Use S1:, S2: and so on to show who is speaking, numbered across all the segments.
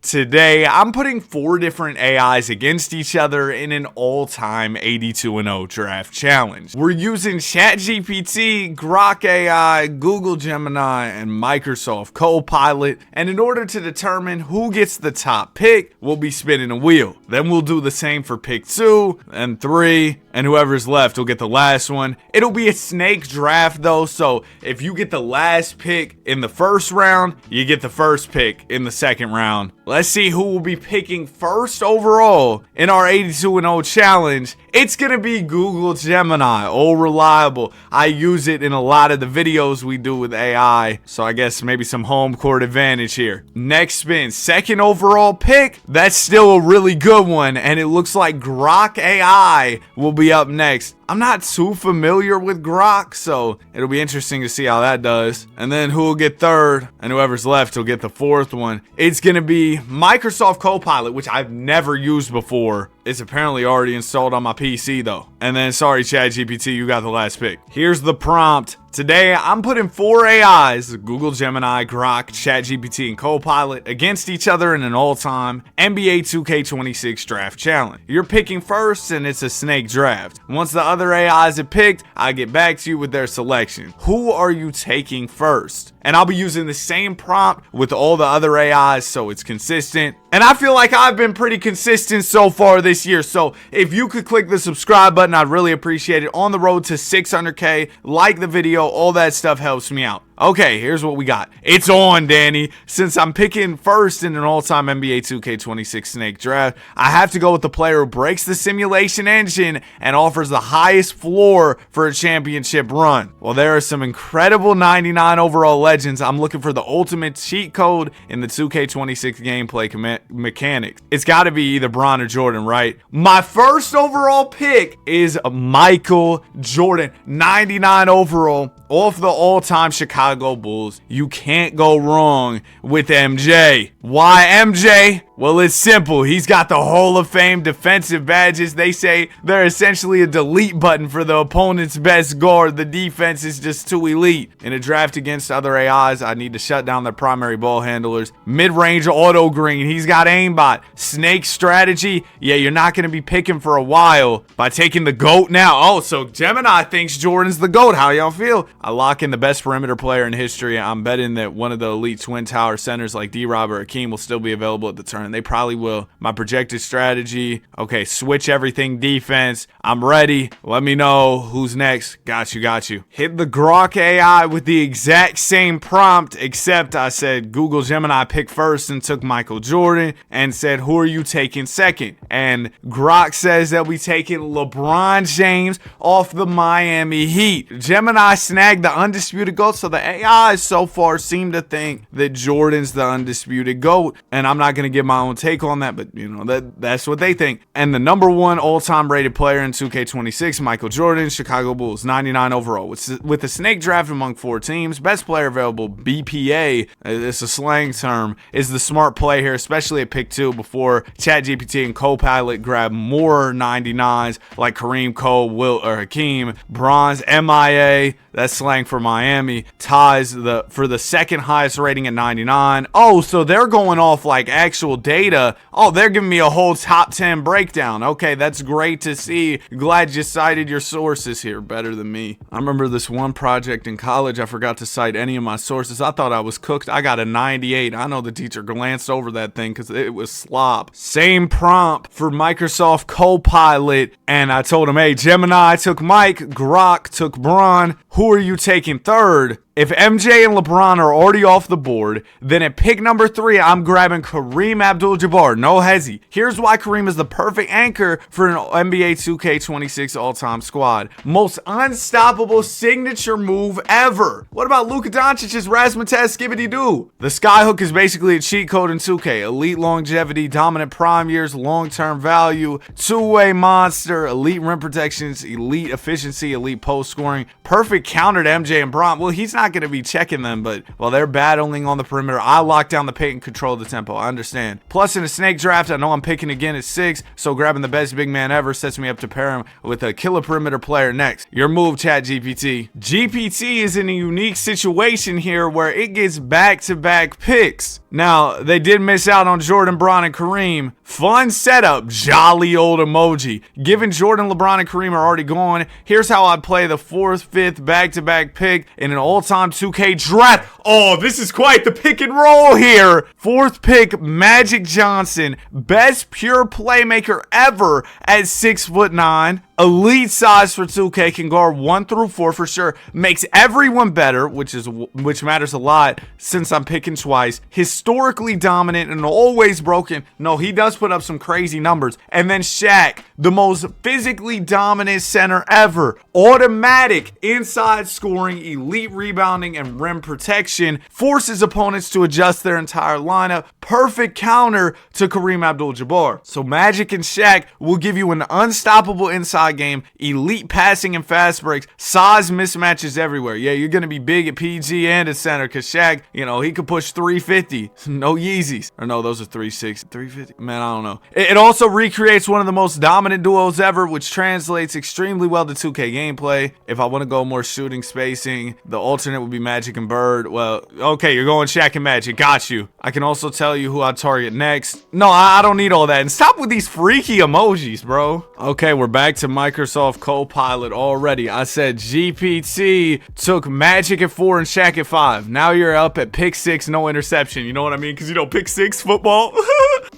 S1: Today, I'm putting 4 different AIs against each other in an all-time 82-0 draft challenge. We're using ChatGPT, Grok AI, Google Gemini, and Microsoft Copilot, and in order to determine who gets the top pick, we'll be spinning a wheel. Then we'll do the same for pick 2 and 3, and whoever's left will get the last one. It'll be a snake draft though, so if you get the last pick in the first round, you get the first pick in the second round. Let's see who will be picking first overall in our 82-0 challenge. It's gonna be Google Gemini, all reliable. I use it in a lot of the videos we do with AI, so I guess maybe some home court advantage here. Next spin, second overall pick. That's still a really good one, and it looks like Grok AI will be up next. I'm not too familiar with Grok, so it'll be interesting to see how that does. And then who will get third, and whoever's left will get the fourth one. It's gonna be Microsoft Copilot, which I've never used before. It's apparently already installed on my PC though. And then sorry ChatGPT, you got the last pick. Here's the prompt. Today, I'm putting 4 AIs, Google Gemini, Grok, ChatGPT, and Copilot, against each other in an all-time NBA 2K26 draft challenge. You're picking first, and it's a snake draft. Once the other AIs are picked, I get back to you with their selection. Who are you taking first? And I'll be using the same prompt with all the other AIs, so it's consistent. And I feel like I've been pretty consistent so far this year, so if you could click the subscribe button, I'd really appreciate it. On the road to 600K, like the video, all that stuff helps me out. Okay, here's what we got. It's on, Danny. Since I'm picking first in an all-time NBA 2K26 snake draft, I have to go with the player who breaks the simulation engine and offers the highest floor for a championship run. Well, there are some incredible 99 overall legends. I'm looking for the ultimate cheat code in the 2K26 gameplay mechanics. It's got to be either Bron or Jordan, right? My first overall pick is Michael Jordan, 99 overall. Off the all-time Chicago Bulls. You can't go wrong with MJ. Why MJ? Well, it's simple. He's got the Hall of Fame defensive badges. They say they're essentially a delete button for the opponent's best guard. The defense is just too elite. In a draft against other AIs, I need to shut down their primary ball handlers. Mid-range auto green. He's got aimbot. Snake strategy. Yeah, you're not going to be picking for a while by taking the GOAT now. Oh, so Gemini thinks Jordan's the GOAT. How y'all feel? I lock in the best perimeter player in history. I'm betting that one of the elite twin tower centers like D-Rob or Hakeem will still be available at the turn. They probably will. My projected strategy. Okay, switch everything defense. I'm ready. Let me know who's next. Got you. Hit the Grok AI with the exact same prompt, except I said Google Gemini pick first and took Michael Jordan and said, who are you taking second? And Grok says that we taking LeBron James off the Miami Heat. Gemini snagged the undisputed GOAT, so the AIs so far seem to think that Jordan's the undisputed GOAT, and I'm not going to give my own take on that, but you know, that's what they think. And the number 1 all-time rated player in 2K26, Michael Jordan, Chicago Bulls, 99 overall. With a snake draft among 4 teams, best player available, BPA, it's a slang term, is the smart play here, especially at pick 2 before ChatGPT and Copilot grab more 99s like Kareem, Cole, Wilt, or Hakeem. Bronze, MIA, that's slang for Miami, ties for the second highest rating at 99. Oh, so they're going off like actual data. Oh, they're giving me a whole top 10 breakdown. Okay, that's great to see. Glad you cited your sources here better than me. I remember this one project in college. I forgot to cite any of my sources. I thought I was cooked. I got a 98. I know the teacher glanced over that thing because it was slop. Same prompt for Microsoft Copilot, and I told him, hey, Gemini took Mike, Grok took Bron. Who are you taking third? If MJ and LeBron are already off the board, then at pick number 3, I'm grabbing Kareem Abdul-Jabbar. No hezzy. Here's why Kareem is the perfect anchor for an NBA 2K26 all-time squad. Most unstoppable signature move ever. What about Luka Doncic's Razzmatazz Skibbity-Doo? The Skyhook is basically a cheat code in 2K. Elite longevity, dominant prime years, long-term value, two-way monster, elite rim protections, elite efficiency, elite post scoring, perfect counter to MJ and Bron. Well, he's not not going to be checking them, but while they're battling on the perimeter, I lock down the paint and control the tempo. I understand. Plus, in a snake draft, I know I'm picking again at 6, so grabbing the best big man ever sets me up to pair him with a killer perimeter player next. Your move, ChatGPT. GPT is in a unique situation here where it gets back-to-back picks. Now, they did miss out on Jordan, Bron, and Kareem. Fun setup, jolly old emoji. Given Jordan, LeBron, and Kareem are already gone, here's how I'd play the 4th, 5th back-to-back pick in an all-time 2K draft. Oh, this is quite the pick and roll here. 4th pick, Magic Johnson, best pure playmaker ever at 6'9". Elite size for 2K, can guard 1 through 4 for sure. Makes everyone better, which matters a lot since I'm picking twice. Historically dominant and always broken. No, he does put up some crazy numbers. And then Shaq, the most physically dominant center ever. Automatic inside scoring, elite rebounding, and rim protection. Forces opponents to adjust their entire lineup. Perfect counter to Kareem Abdul-Jabbar. So Magic and Shaq will give you an unstoppable inside game, elite passing and fast breaks, size mismatches everywhere. Yeah, you're going to be big at PG and at center because Shaq, he could push 350. No Yeezys. Or no, those are 360. 350? Man, I don't know. It also recreates one of the most dominant duos ever, which translates extremely well to 2K gameplay. If I want to go more shooting spacing, the alternate would be Magic and Bird. Well, okay, you're going Shaq and Magic. Got you. I can also tell you who I target next. No, I don't need all that. And stop with these freaky emojis, bro. Okay, we're back to Microsoft Copilot already. I said GPT took Magic at 4 and Shaq at 5. Now you're up at pick 6, no interception. You know what I mean? Because pick 6 football.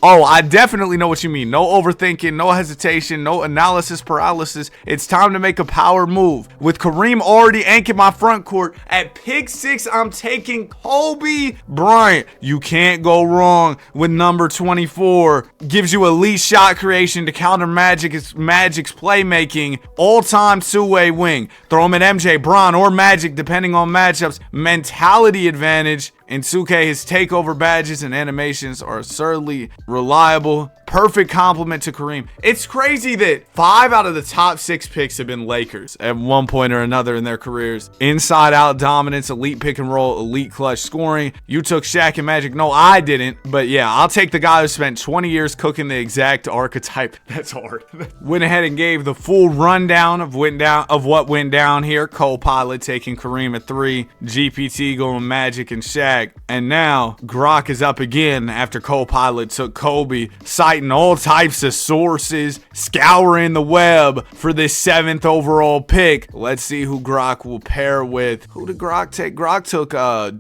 S1: Oh, I definitely know what you mean. No overthinking, no hesitation, no analysis paralysis. It's time to make a power move. With Kareem already anchored my front court, at pick 6, I'm taking Kobe Bryant. You can't go wrong with number 24. Gives you elite shot creation to counter Magic's playmaking. All-time two-way wing. Throw him at MJ, Bron, or Magic, depending on matchups. Mentality advantage. In 2K, his takeover badges and animations are absurdly reliable. Perfect compliment to Kareem. It's crazy that 5 out of the top 6 picks have been Lakers at one point or another in their careers. Inside out dominance, elite pick and roll, elite clutch scoring. You took Shaq and Magic. No, I didn't. But yeah, I'll take the guy who spent 20 years cooking the exact archetype. That's hard. Went ahead and gave the full rundown of what went down here. Copilot taking Kareem at 3. GPT going Magic and Shaq. And now Grok is up again after Copilot took Kobe, citing all types of sources, scouring the web for this 7th overall pick. Let's see who Grok will pair with. Who did Grok take? Grok took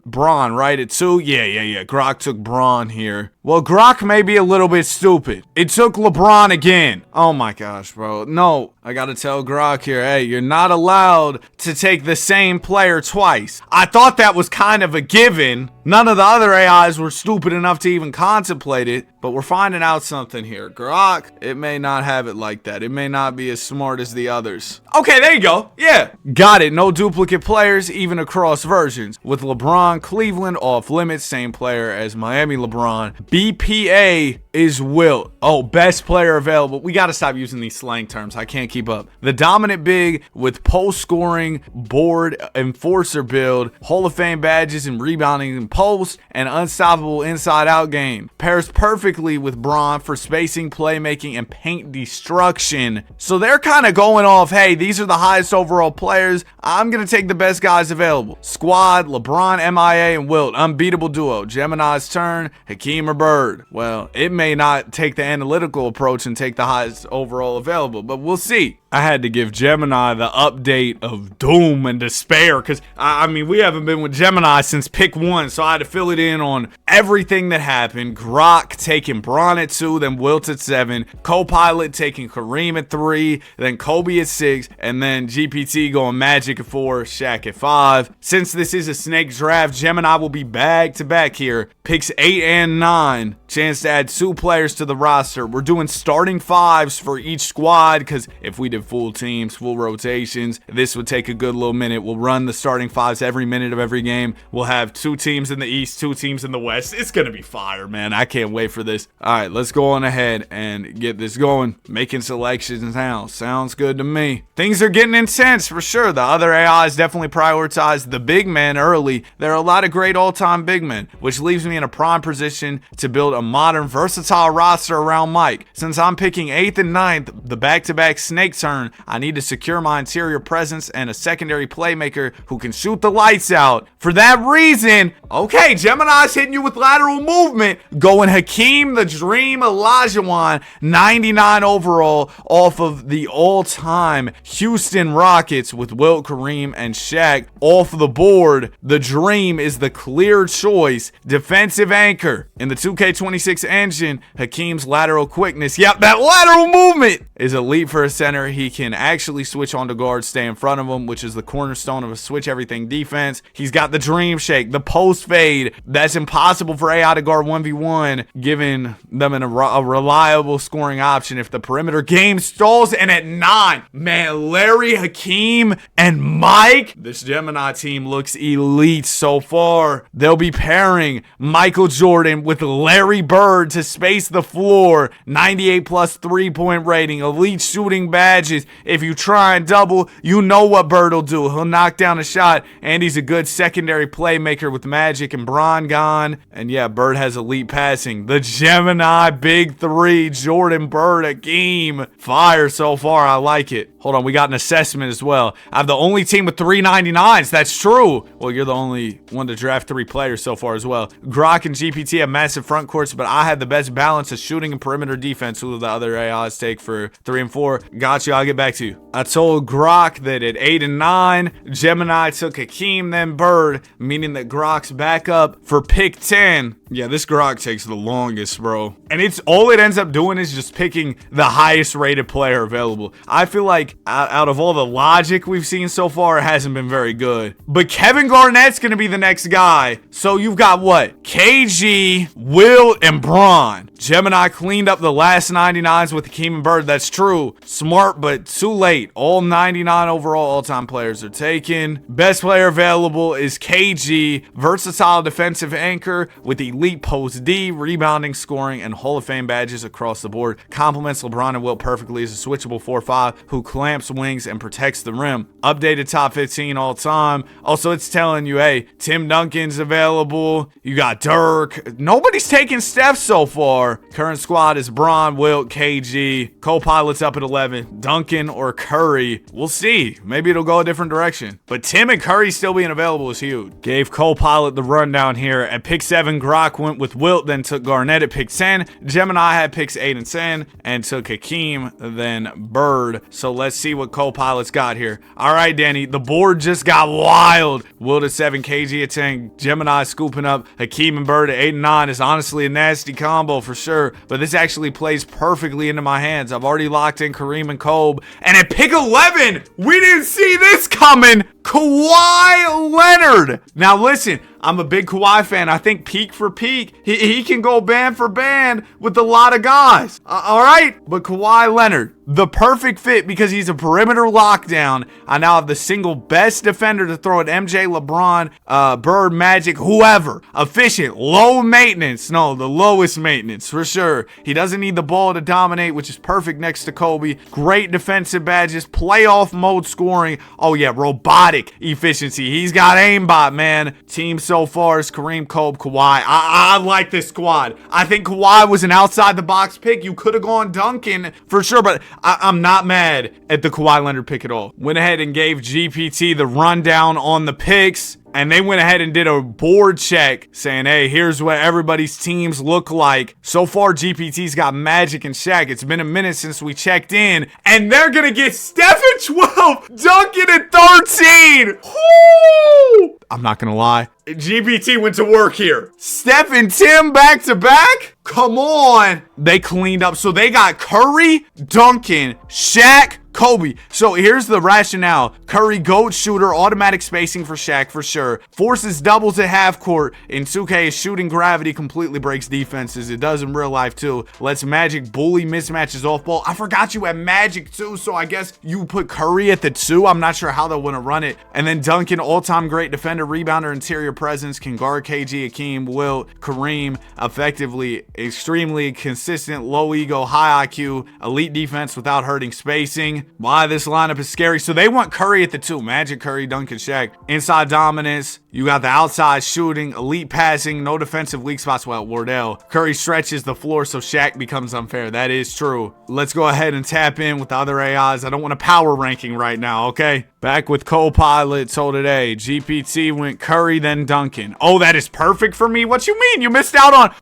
S1: Bron, right, at 2? Yeah. Grok took Bron here. Well, Grok may be a little bit stupid. It took LeBron again. Oh my gosh, bro. No, I gotta tell Grok here, hey, you're not allowed to take the same player twice. I thought that was kind of a given. None of the other AIs were stupid enough to even contemplate it, but we're finding out something here. Grok, it may not have it like that. It may not be as smart as the others. Okay, there you go. Yeah, got it. No duplicate players, even across versions. With LeBron, Cleveland off limits, same player as Miami LeBron. BPA is Wilt. Oh, best player available. We got to stop using these slang terms. I can't keep up. The dominant big with post scoring, board, enforcer build, Hall of Fame badges and rebounding and post, and unstoppable inside out game. Pairs perfectly with Bron for spacing, playmaking, and paint destruction. So they're kind of going off, hey, these are the highest overall players. I'm going to take the best guys available. Squad, LeBron, MIA, and Wilt. Unbeatable duo. Gemini's turn, Hakeem or Bird. Well, it may not take the analytical approach and take the highest overall available, but we'll see. I had to give Gemini the update of doom and despair because, I mean, we haven't been with Gemini since pick 1, so I had to fill it in on everything that happened. Grok taking Bron at 2, then Wilt at 7, Copilot taking Kareem at 3, then Kobe at 6, and then GPT going Magic at 4, Shaq at 5. Since this is a snake draft, Gemini will be back-to-back here. Picks 8 and 9. Chance to add 2 players to the roster. We're doing starting 5s for each squad because if we did full teams, full rotations, this would take a good little minute. We'll run the starting fives every minute of every game. We'll have 2 teams in the East, 2 teams in the West. It's going to be fire, man. I can't wait for this. All right, let's go on ahead and get this going. Making selections now. Sounds good to me. Things are getting intense for sure. The other AIs definitely prioritize the big men early. There are a lot of great all-time big men, which leaves me in a prime position to build a modern, versatile roster around Mike. Since I'm picking 8th and 9th, the back-to-back snake turn, I need to secure my interior presence and a secondary playmaker who can shoot the lights out. For that reason, okay, Gemini's hitting you with lateral movement. Going Hakeem the Dream Olajuwon, 99 overall, off of the all-time Houston Rockets with Wilt, Kareem, and Shaq off the board. The Dream is the clear choice. Defensive anchor. In the 2K26 engine, Hakeem's lateral quickness, yep, that lateral movement is elite for a center. He can actually switch on to guard, stay in front of him, which is the cornerstone of a switch everything defense. He's got the dream shake, the post fade. That's impossible for AI to guard 1v1, giving them a reliable scoring option if the perimeter game stalls. And at 9, man, Larry, Hakeem, and Mike, this Gemini team looks elite so far. They'll be pairing Michael Jordan with Larry Bird to space the floor. 98 plus 3-point rating, elite shooting badges. If you try and double, you know what Bird will do. He'll knock down a shot, and he's a good secondary playmaker with Magic and Bron gone. And yeah, Bird has elite passing. The Gemini big 3, Jordan, Bird, Hakeem. Fire so far. I like it. Hold on, we got an assessment as well. I have the only team with 399s. That's true. Well, you're the only one to draft 3 players so far as well. Grok and GPT have massive front courts, but I had the best balance of shooting and perimeter defense. Who the other AIs take for 3 and 4? Got you. I'll get back to you. I told Grok that at 8 and 9, Gemini took Hakeem, then Bird, meaning that Grok's back up for pick 10. Yeah, this Grok takes the longest, bro. And it's all it ends up doing is just picking the highest rated player available. I feel like out of all the logic we've seen so far, it hasn't been very good. But Kevin Garnett's going to be the next guy. So you've got what? KG, Wilt, and Bron. Gemini cleaned up the last 99s with Hakeem and Bird. That's true. Smart, but too late. All 99 overall all-time players are taken. Best player available is KG. Versatile defensive anchor with elite post D, rebounding, scoring, and Hall of Fame badges across the board. Complements LeBron and Wilt perfectly as a switchable 4-5 who clamps wings and protects the rim. Updated top 15 all time. Also, it's telling you, hey, Tim Duncan's available. You got Dirk. Nobody's taking Steph so far. Current squad is Bron, Wilt, KG. Co-pilot's up at 11. Duncan or Curry. We'll see. Maybe it'll go a different direction. But Tim and Curry still being available is huge. Gave co-pilot the rundown here. At pick 7, Grok went with Wilt, then took Garnett at pick 10. Gemini had picks 8 and 10 and took Hakeem, then Bird. So let's see what co-pilot's got here. All right, Danny, the board just got wild. Wilt at 7, KG at 10. Gemini scooping up Hakeem and Bird at 8 and 9 is honestly a nasty combo for sure, but this actually plays perfectly into my hands. I've already locked in Kareem and Kobe. And at pick 11, we didn't see this coming. Kawhi Leonard. Now listen, I'm a big Kawhi fan. I think peak for peak, he can go band for band with a lot of guys. All right, but Kawhi Leonard, the perfect fit because he's a perimeter lockdown. I now have the single best defender to throw at MJ, LeBron, Bird, Magic, whoever. Efficient, low maintenance. No, the lowest maintenance for sure. He doesn't need the ball to dominate, which is perfect next to Kobe. Great defensive badges, playoff mode scoring. Oh yeah, robotic efficiency. He's got aimbot, man. Team so far is Kareem, Kobe, Kawhi. I like this squad. I think Kawhi was an outside the box pick. You could have gone Duncan for sure, but I'm not mad at the Kawhi Leonard pick at all. Went ahead and gave GPT the rundown on the picks. And they went ahead and did a board check saying, hey, here's what everybody's teams look like. So far, GPT's got Magic and Shaq. It's been a minute since we checked in. And they're going to get Steph at 12, Duncan at 13. Woo! I'm not going to lie. GPT went to work here. Steph and Tim back to back? Come on. They cleaned up. So they got Curry, Duncan, Shaq, Kobe. So here's the rationale. Curry, GOAT shooter, automatic spacing for Shaq for sure. Forces doubles at half court. In 2K, his shooting gravity completely breaks defenses. It does in real life too. Lets Magic bully mismatches off ball. I forgot you had Magic too, so I guess you put Curry at the 2. I'm not sure how they'll want to run it. And then Duncan, all-time great defender, rebounder, interior presence, can guard KG, Hakeem, Wilt, Kareem effectively, extremely consistent, low ego, high IQ, elite defense without hurting spacing. Why this lineup is scary. So they want Curry at the 2. Magic, Curry, Duncan, Shaq. Inside dominance. You got the outside shooting, elite passing, no defensive weak spots. Well, Wardell. Curry stretches the floor so Shaq becomes unfair. That is true. Let's go ahead and tap in with the other AIs. I don't want a power ranking right now, okay? Back with co-pilot. So today, GPT went Curry, then Duncan. Oh, that is perfect for me? What you mean? You missed out on...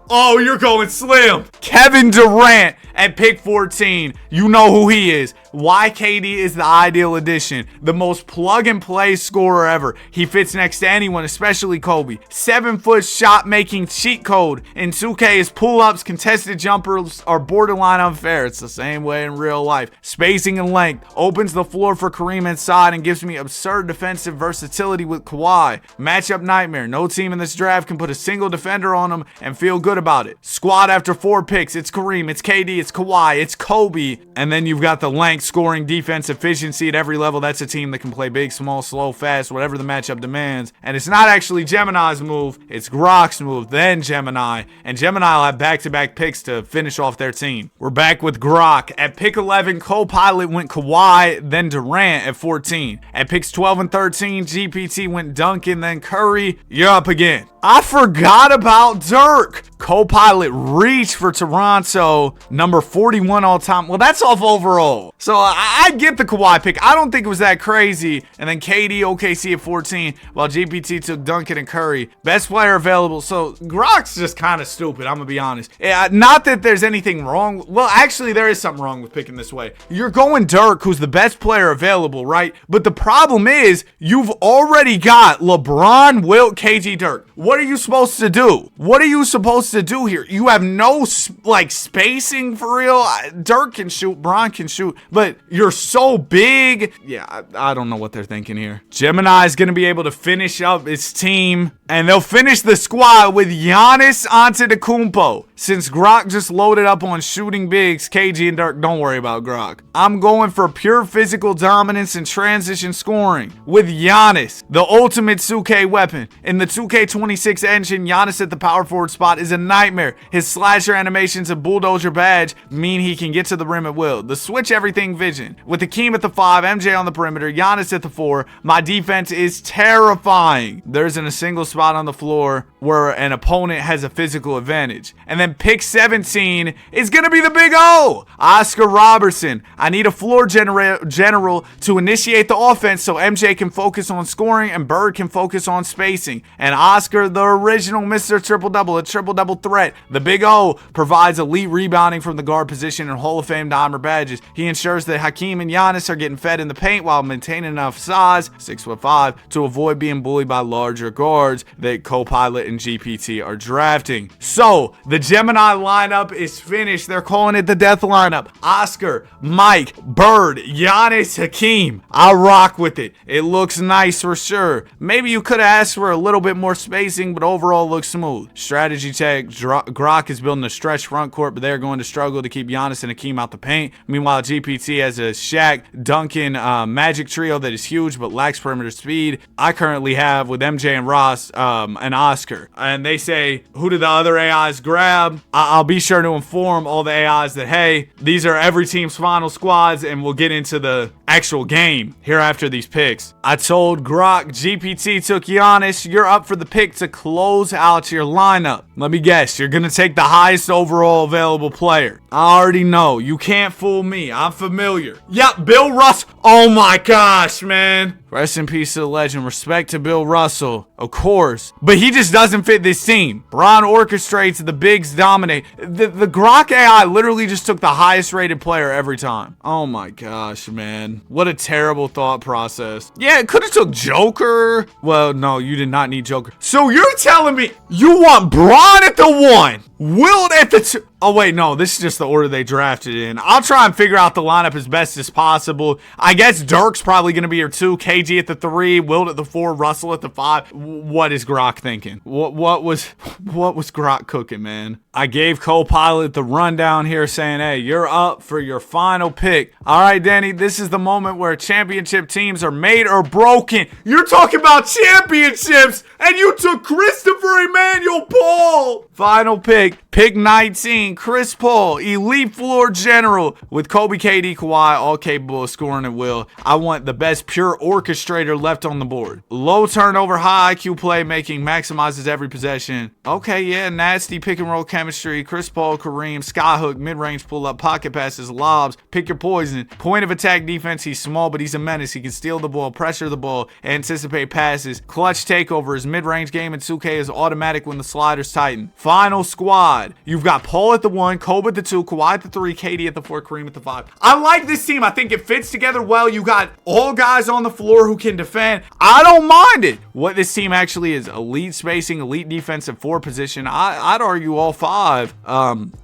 S1: Oh, you're going slim. Kevin Durant at pick 14. You know who he is. Why KD is the ideal addition. The most plug-and-play scorer ever. He fits next to anyone, especially Kobe. 7-foot shot-making cheat code. In 2K, his pull-ups, contested jumpers are borderline unfair. It's the same way in real life. Spacing and length. Opens the floor for Kareem inside and gives me absurd defensive versatility with Kawhi. Matchup nightmare. No team in this draft can put a single defender on him and feel good about it. Squad after 4 picks. It's Kareem, it's KD, it's Kawhi, it's Kobe. And then you've got the length, scoring, defense, efficiency at every level. That's a team that can play big, small, slow, fast, whatever the matchup demands. And it's not actually Gemini's move. It's Grok's move, then Gemini. And Gemini will have back-to-back picks to finish off their team. We're back with Grok. At pick 11, co-pilot went Kawhi, then Durant at 14. At picks 12 and 13, GPT went Duncan, then Curry. You're up again. I forgot about Dirk. Co-pilot reached for Toronto, number 41 all time. Well, that's off overall. So I get the Kawhi pick. I don't think it was that crazy. And then KD, OKC at 14, while GPT took Duncan and Curry. Best player available. So Grok's just kind of stupid, I'm going to be honest. Not that there's anything wrong. Well, actually, there is something wrong with picking this way. You're going Dirk, who's the best player available, right? But the problem is, you've already got LeBron, Wilt, KG, Dirk. What are you supposed to do? What are you supposed to do here? You have no spacing for real. Dirk can shoot, Bron can shoot, but you're so big. Yeah, I don't know what they're thinking here. Gemini is going to be able to finish up its team, and they'll finish the squad with Giannis Antetokounmpo. Since Grok just loaded up on shooting bigs, KG and Dirk, don't worry about Grok. I'm going for pure physical dominance and transition scoring with Giannis, the ultimate 2K weapon. In the 2K26 engine, Giannis at the power forward spot is a nightmare. His slasher animations and bulldozer badge mean he can get to the rim at will. The switch everything vision. With Hakeem at the 5, MJ on the perimeter, Giannis at the 4, my defense is terrifying. There isn't a single spot on the floor where an opponent has a physical advantage. And then pick 17 is going to be the big O, Oscar Robertson. I need a floor general to initiate the offense so MJ can focus on scoring and Bird can focus on spacing. And Oscar, the original Mr. Triple-Double, a triple-double threat. The Big O provides elite rebounding from the guard position and Hall of Fame dimer badges. He ensures that Hakeem and Giannis are getting fed in the paint while maintaining enough size, 6'5", to avoid being bullied by larger guards that co-pilot and GPT are drafting. So, the Gemini lineup is finished. They're calling it the death lineup. Oscar, Mike, Bird, Giannis, Hakeem. I'll rock with it. It looks nice for sure. Maybe you could have asked for a little bit more spacing, but overall looks smooth. Strategy check. Grok is building a stretch front court, but they're going to struggle to keep Giannis and Hakeem out the paint. Meanwhile, GPT has a Shaq, Duncan, Magic trio that is huge but lacks perimeter speed. I currently have with MJ and Ross and Oscar. And they say, who did the other AIs grab? I'll be sure to inform all the AIs that, hey, these are every team's final squads, and we'll get into the actual game here after these picks. I told Grok GPT took Giannis. You're up for the pick to close out your lineup. Let me guess, you're going to take the highest overall available player. I already know. You can't fool me. I'm familiar. Yep, Bill Russell. Oh my gosh, man. Rest in peace to the legend. Respect to Bill Russell, of course. But he just doesn't fit this team. Braun orchestrates, the bigs dominate. The Grok AI literally just took the highest rated player every time. Oh my gosh, man. What a terrible thought process. Yeah, it could have took Joker. Well, no, you did not need Joker. So you're telling me you want Braun at the 1, Wilt at the 2. Oh, wait, no, this is just the order they drafted in. I'll try and figure out the lineup as best as possible. I guess Dirk's probably going to be your 2, KG at the 3, Wilt at the 4, Russell at the 5. What is Grok thinking? What was Grok cooking, man? I gave Copilot the rundown here saying, hey, you're up for your final pick. All right, Danny, this is the moment where championship teams are made or broken. You're talking about championships, and you took Christopher Emmanuel Paul. Final pick, pick 19, Chris Paul, elite floor general with Kobe, KD, Kawhi, all capable of scoring at will. I want the best pure orchestrator left on the board. Low turnover, high IQ playmaking, maximizes every possession. Okay, yeah, nasty pick and roll chemistry. Chris Paul, Kareem, skyhook, mid-range pull-up, pocket passes, lobs, pick your poison. Point of attack defense, he's small, but he's a menace. He can steal the ball, pressure the ball, anticipate passes. Clutch takeover. His mid-range game in 2K is automatic when the sliders tighten. Final squad. You've got Paul at the 1, Kobe at the 2, Kawhi at the 3, KD at the 4, Kareem at the 5. I like this team. I think it fits together well. You got all guys on the floor who can defend. I don't mind it. What this team actually is: elite spacing, elite defensive 4 position. I'd argue all 5.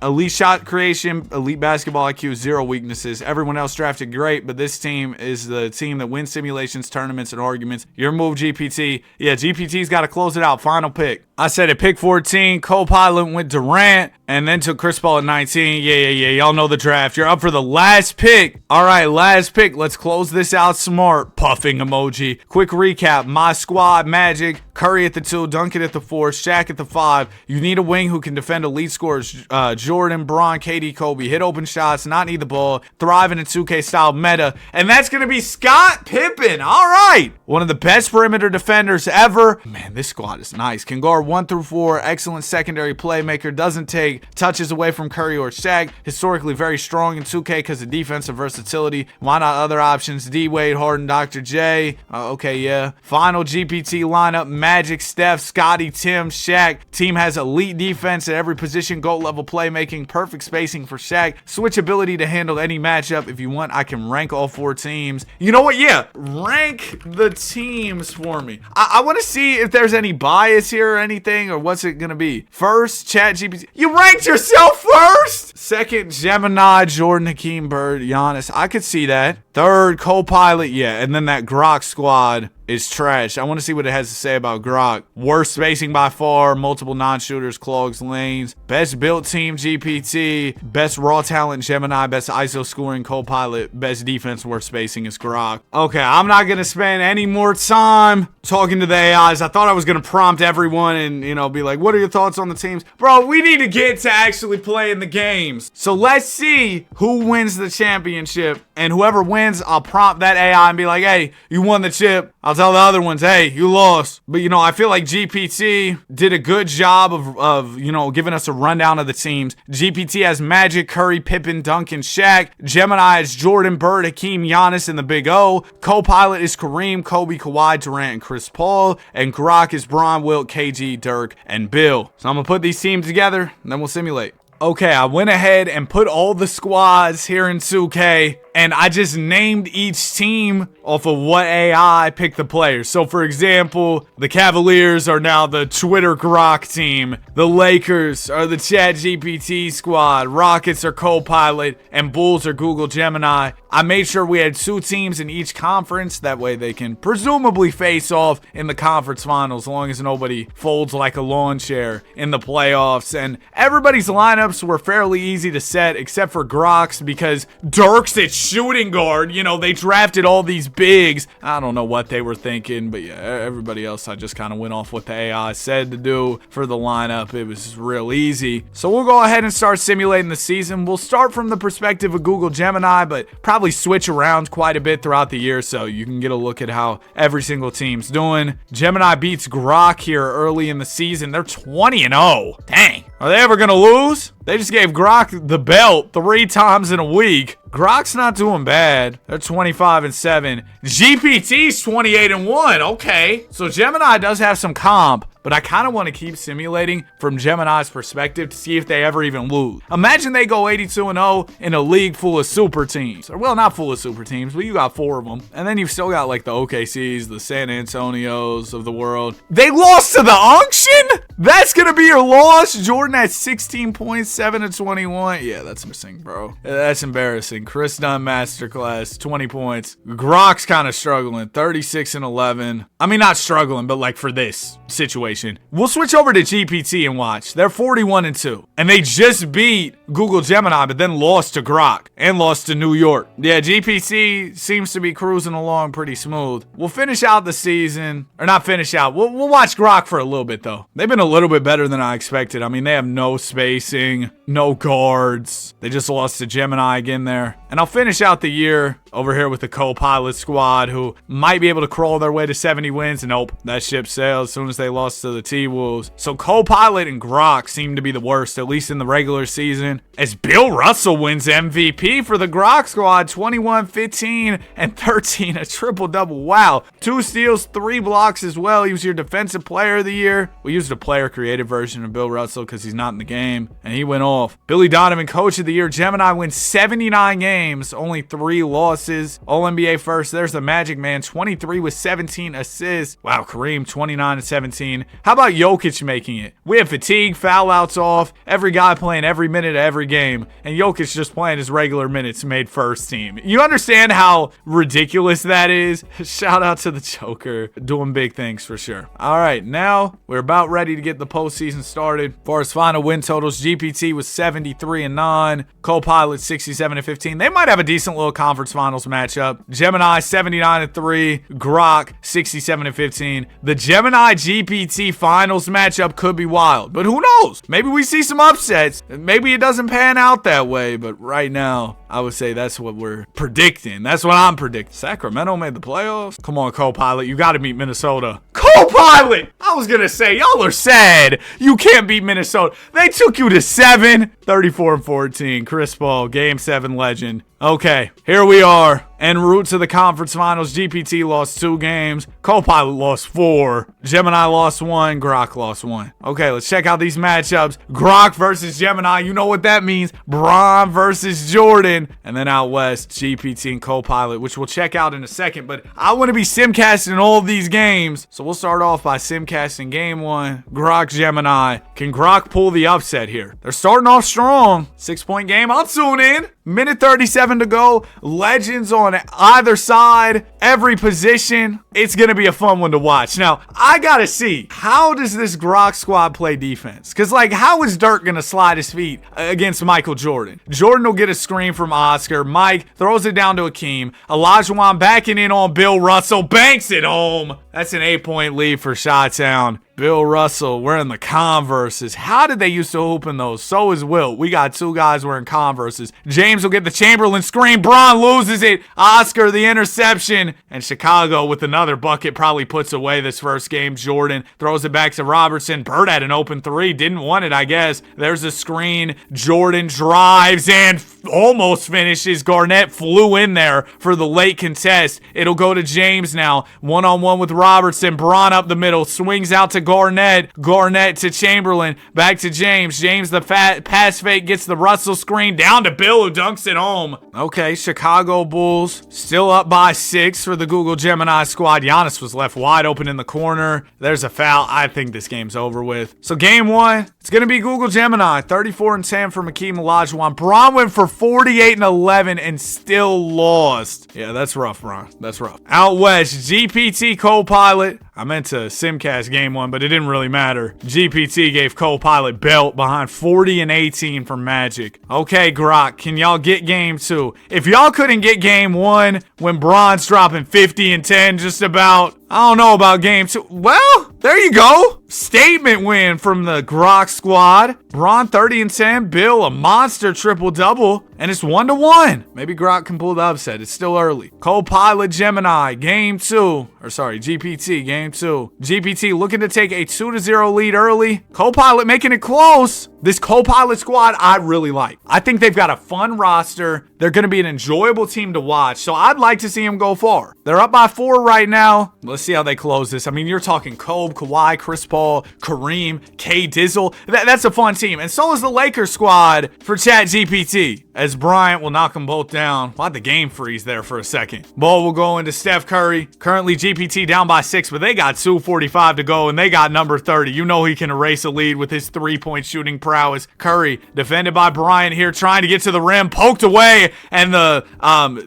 S1: Elite shot creation, elite basketball IQ, 0 weaknesses. Everyone else drafted great, but this team is the team that wins simulations, tournaments, and arguments. Your move, GPT. Yeah, GPT's got to close it out. Final pick. I said at pick 14, Copilot went Durant and then took Chris Paul at 19. Yeah. Y'all know the draft. You're up for the last pick. All right, last pick. Let's close this out smart. Puffing emoji. Quick recap. My squad: Magic, Curry at the 2, Duncan at the 4, Shaq at the 5. You need a wing who can defend elite scorers. Jordan, Braun, KD, Kobe. Hit open shots, not need the ball. Thrive in a 2K style meta. And that's going to be Scott Pippen. All right. One of the best perimeter defenders ever. Man, this squad is nice. Can guard 1 through 4. Excellent secondary playmaker. Doesn't take touches away from Curry or Shaq. Historically very strong in 2K because of defensive versatility. Why not other options? D Wade, Harden, Dr. J. Okay, yeah. Final GPT lineup: Magic, Steph, Scotty, Tim, Shaq. Team has elite defense at every position, GOAT level playmaking, perfect spacing for Shaq, switchability to handle any matchup. If you want, I can rank all 4 teams. You know what? Yeah, rank the teams for me. I want to see if there's any bias here or anything, or what's it gonna be. First, ChatGPT. You ranked yourself first. Second, Gemini, Jordan, Hakeem, Bird, Giannis. I could see that. Third, Copilot. Yeah, and then that Grok squad is trash. I want to see what it has to say about Grok. Worst spacing by far, multiple non-shooters, clogs lanes. Best built team, GPT. Best raw talent, Gemini. Best ISO scoring, Copilot. Best defense, worst spacing is Grok. Okay, I'm not going to spend any more time talking to the AIs. I thought I was going to prompt everyone and, be like, what are your thoughts on the teams? Bro, we need to get to actually playing the games. So let's see who wins the championship. And whoever wins, I'll prompt that AI and be like, hey, you won the chip. I'll tell the other ones, hey, you lost. But, I feel like GPT did a good job of giving us a rundown of the teams. GPT has Magic, Curry, Pippen, Duncan, Shaq. Gemini is Jordan, Bird, Hakeem, Giannis, and the Big O. Copilot is Kareem, Kobe, Kawhi, Durant, and Chris Paul. And Grok is Braun, Wilt, KG, Dirk, and Bill. So I'm going to put these teams together, and then we'll simulate. Okay, I went ahead and put all the squads here in 2K, and I just named each team off of what AI picked the players. So, for example, the Cavaliers are now the Twitter Grok team. The Lakers are the ChatGPT squad. Rockets are Copilot, and Bulls are Google Gemini. I made sure we had 2 teams in each conference. That way they can presumably face off in the conference finals, as long as nobody folds like a lawn chair in the playoffs. And everybody's lineups were fairly easy to set, except for Grok's, because Dirk's at shooting guard. They drafted all these bigs. I don't know what they were thinking, but yeah, everybody else, I just kind of went off what the AI said to do for the lineup. It was real easy. So we'll go ahead and start simulating the season. We'll start from the perspective of Google Gemini, but probably switch around quite a bit throughout the year, so you can get a look at how every single team's doing. Gemini beats Grok here early in the season. They're 20-0. Dang. Are they ever going to lose? They just gave Grok the belt 3 times in a week. Grok's not doing bad. They're 25-7. GPT's 28-1. Okay. So Gemini does have some comp, but I kind of want to keep simulating from Gemini's perspective to see if they ever even lose. Imagine they go 82-0 in a league full of super teams. Or, well, not full of super teams, but you got 4 of them. And then you've still got like the OKCs, the San Antonios of the world. They lost to the Unction? That's going to be your loss? Jordan at 16 points, 7-21. Yeah, that's embarrassing, bro. That's embarrassing. Chris Dunn masterclass, 20 points. Grok's kind of struggling, 36-11. I mean, not struggling, but like for this situation. We'll switch over to GPT and watch. They're 41-2. And they just beat Google Gemini, but then lost to Grok and lost to New York. Yeah, GPT seems to be cruising along pretty smooth. We'll finish out the season, or not finish out. We'll watch Grok for a little bit, though. They've been a little bit better than I expected. I mean, they have no spacing, no guards. They just lost to Gemini again there. And I'll finish out the year over here with the co-pilot squad, who might be able to crawl their way to 70 wins. Nope, that ship sailed as soon as they lost to the T-Wolves. So co-pilot and Grok seem to be the worst, at least in the regular season, as Bill Russell wins MVP for the Grok squad, 21, 15, and 13, a triple-double. Wow. 2 steals, 3 blocks as well. He was your defensive player of the year. We used a player-created version of Bill Russell because he's not in the game, and he went off. Billy Donovan, coach of the year. Gemini wins 79 games, only 3 losses. All-NBA first. There's the Magic Man, 23 with 17 assists. Wow, Kareem, 29-17. How about Jokic making it? We have fatigue, foul outs off, every guy playing every minute of every game, and Jokic just playing his regular minutes, made first team. You understand how ridiculous that is? Shout out to the Joker, doing big things for sure. All right, now we're about ready to get the postseason started. As far as final win totals, GPT was 73-9, co-pilot 67-15. They might have a decent little conference finals matchup. Gemini 79-3, Grok 67-15. The Gemini GPT finals matchup could be wild, but who knows? Maybe we see some upsets. Maybe it doesn't pan out that way, but right now, I would say that's what we're predicting. That's what I'm predicting. Sacramento made the playoffs? Come on, co-pilot. You got to beat Minnesota. Co-pilot! I was going to say, y'all are sad. You can't beat Minnesota. They took you to 7, 34-14. Chris Paul, Game 7 legend. Okay, here we are. En route to the conference finals, GPT lost 2 games. Co-pilot lost 4. Gemini lost 1. Grok lost 1. Okay, let's check out these matchups. Grok versus Gemini. You know what that means. Bron versus Jordan. And then out west, GPT and co-pilot, which we'll check out in a second. But I want to be simcasting all of these games. So we'll start off by simcasting game 1. Grok, Gemini. Can Grok pull the upset here? They're starting off strong. 6-point game. I'll tune in. Minute 37 to go. Legends on either side, every position. It's going to be a fun one to watch. Now, I got to see, how does this Grok squad play defense? Because, like, how is Dirk going to slide his feet against Michael Jordan? Jordan will get a screen from Oscar. Mike throws it down to Akeem. Olajuwon backing in on Bill Russell. Banks it home. That's an 8-point lead for Chi-Town. Bill Russell wearing the Converses. How did they used to hoop in those? So is Wilt. We got 2 guys wearing Converses. James will get the Chamberlain screen. Bron loses it. Oscar the interception. And Chicago with another bucket probably puts away this first game. Jordan throws it back to Robertson. Bird had an open 3. Didn't want it, I guess. There's a screen. Jordan drives and almost finishes. Garnett flew in there for the late contest. It'll go to James now. One-on-one with Robertson. Bron up the middle. Swings out to Garnett. Garnett to Chamberlain. Back to James. James the pass fake gets the Russell screen down to Bill, who dunks it home. Okay, Chicago Bulls still up by 6 for the Google Gemini squad. Giannis was left wide open in the corner. There's a foul. I think this game's over with. So game 1, it's going to be Google Gemini. 34-10 for Hakeem Olajuwon. Bron went for 48-11 and still lost. Yeah, that's rough, Bron. That's rough. Out west, GPT co-pilot. I meant to simcast game 1, but it didn't really matter. GPT gave co-pilot belt behind 40-18 from Magic. Okay, Grok, can y'all get game 2? If y'all couldn't get game 1 when Bron's dropping 50 and 10 just about, I don't know about game 2. Well, there you go. Statement win from the Grok squad. Braun 30 and 10. Bill a monster triple-double. And it's 1-1. Maybe Grok can pull the upset. It's still early. Co-pilot Gemini, game 2. Or sorry, GPT, game 2. GPT looking to take a 2-0 lead early. Co-pilot making it close. This co-pilot squad I really like. I think they've got a fun roster. They're going to be an enjoyable team to watch. So I'd like to see them go far. They're up by 4 right now. Let's see how they close this. I mean, you're talking Kobe, Kawhi, Chris Paul, Kareem, K Dizzle. That's a fun team. And so is the Lakers squad for ChatGPT. As Bryant will knock them both down. Why'd the game freeze there for a second? Ball will go into Steph Curry. Currently GPT down by 6, but they got 2:45 to go, and they got number 30. You know he can erase a lead with his 3-point shooting prowess. Curry, defended by Bryant here, trying to get to the rim, poked away, and the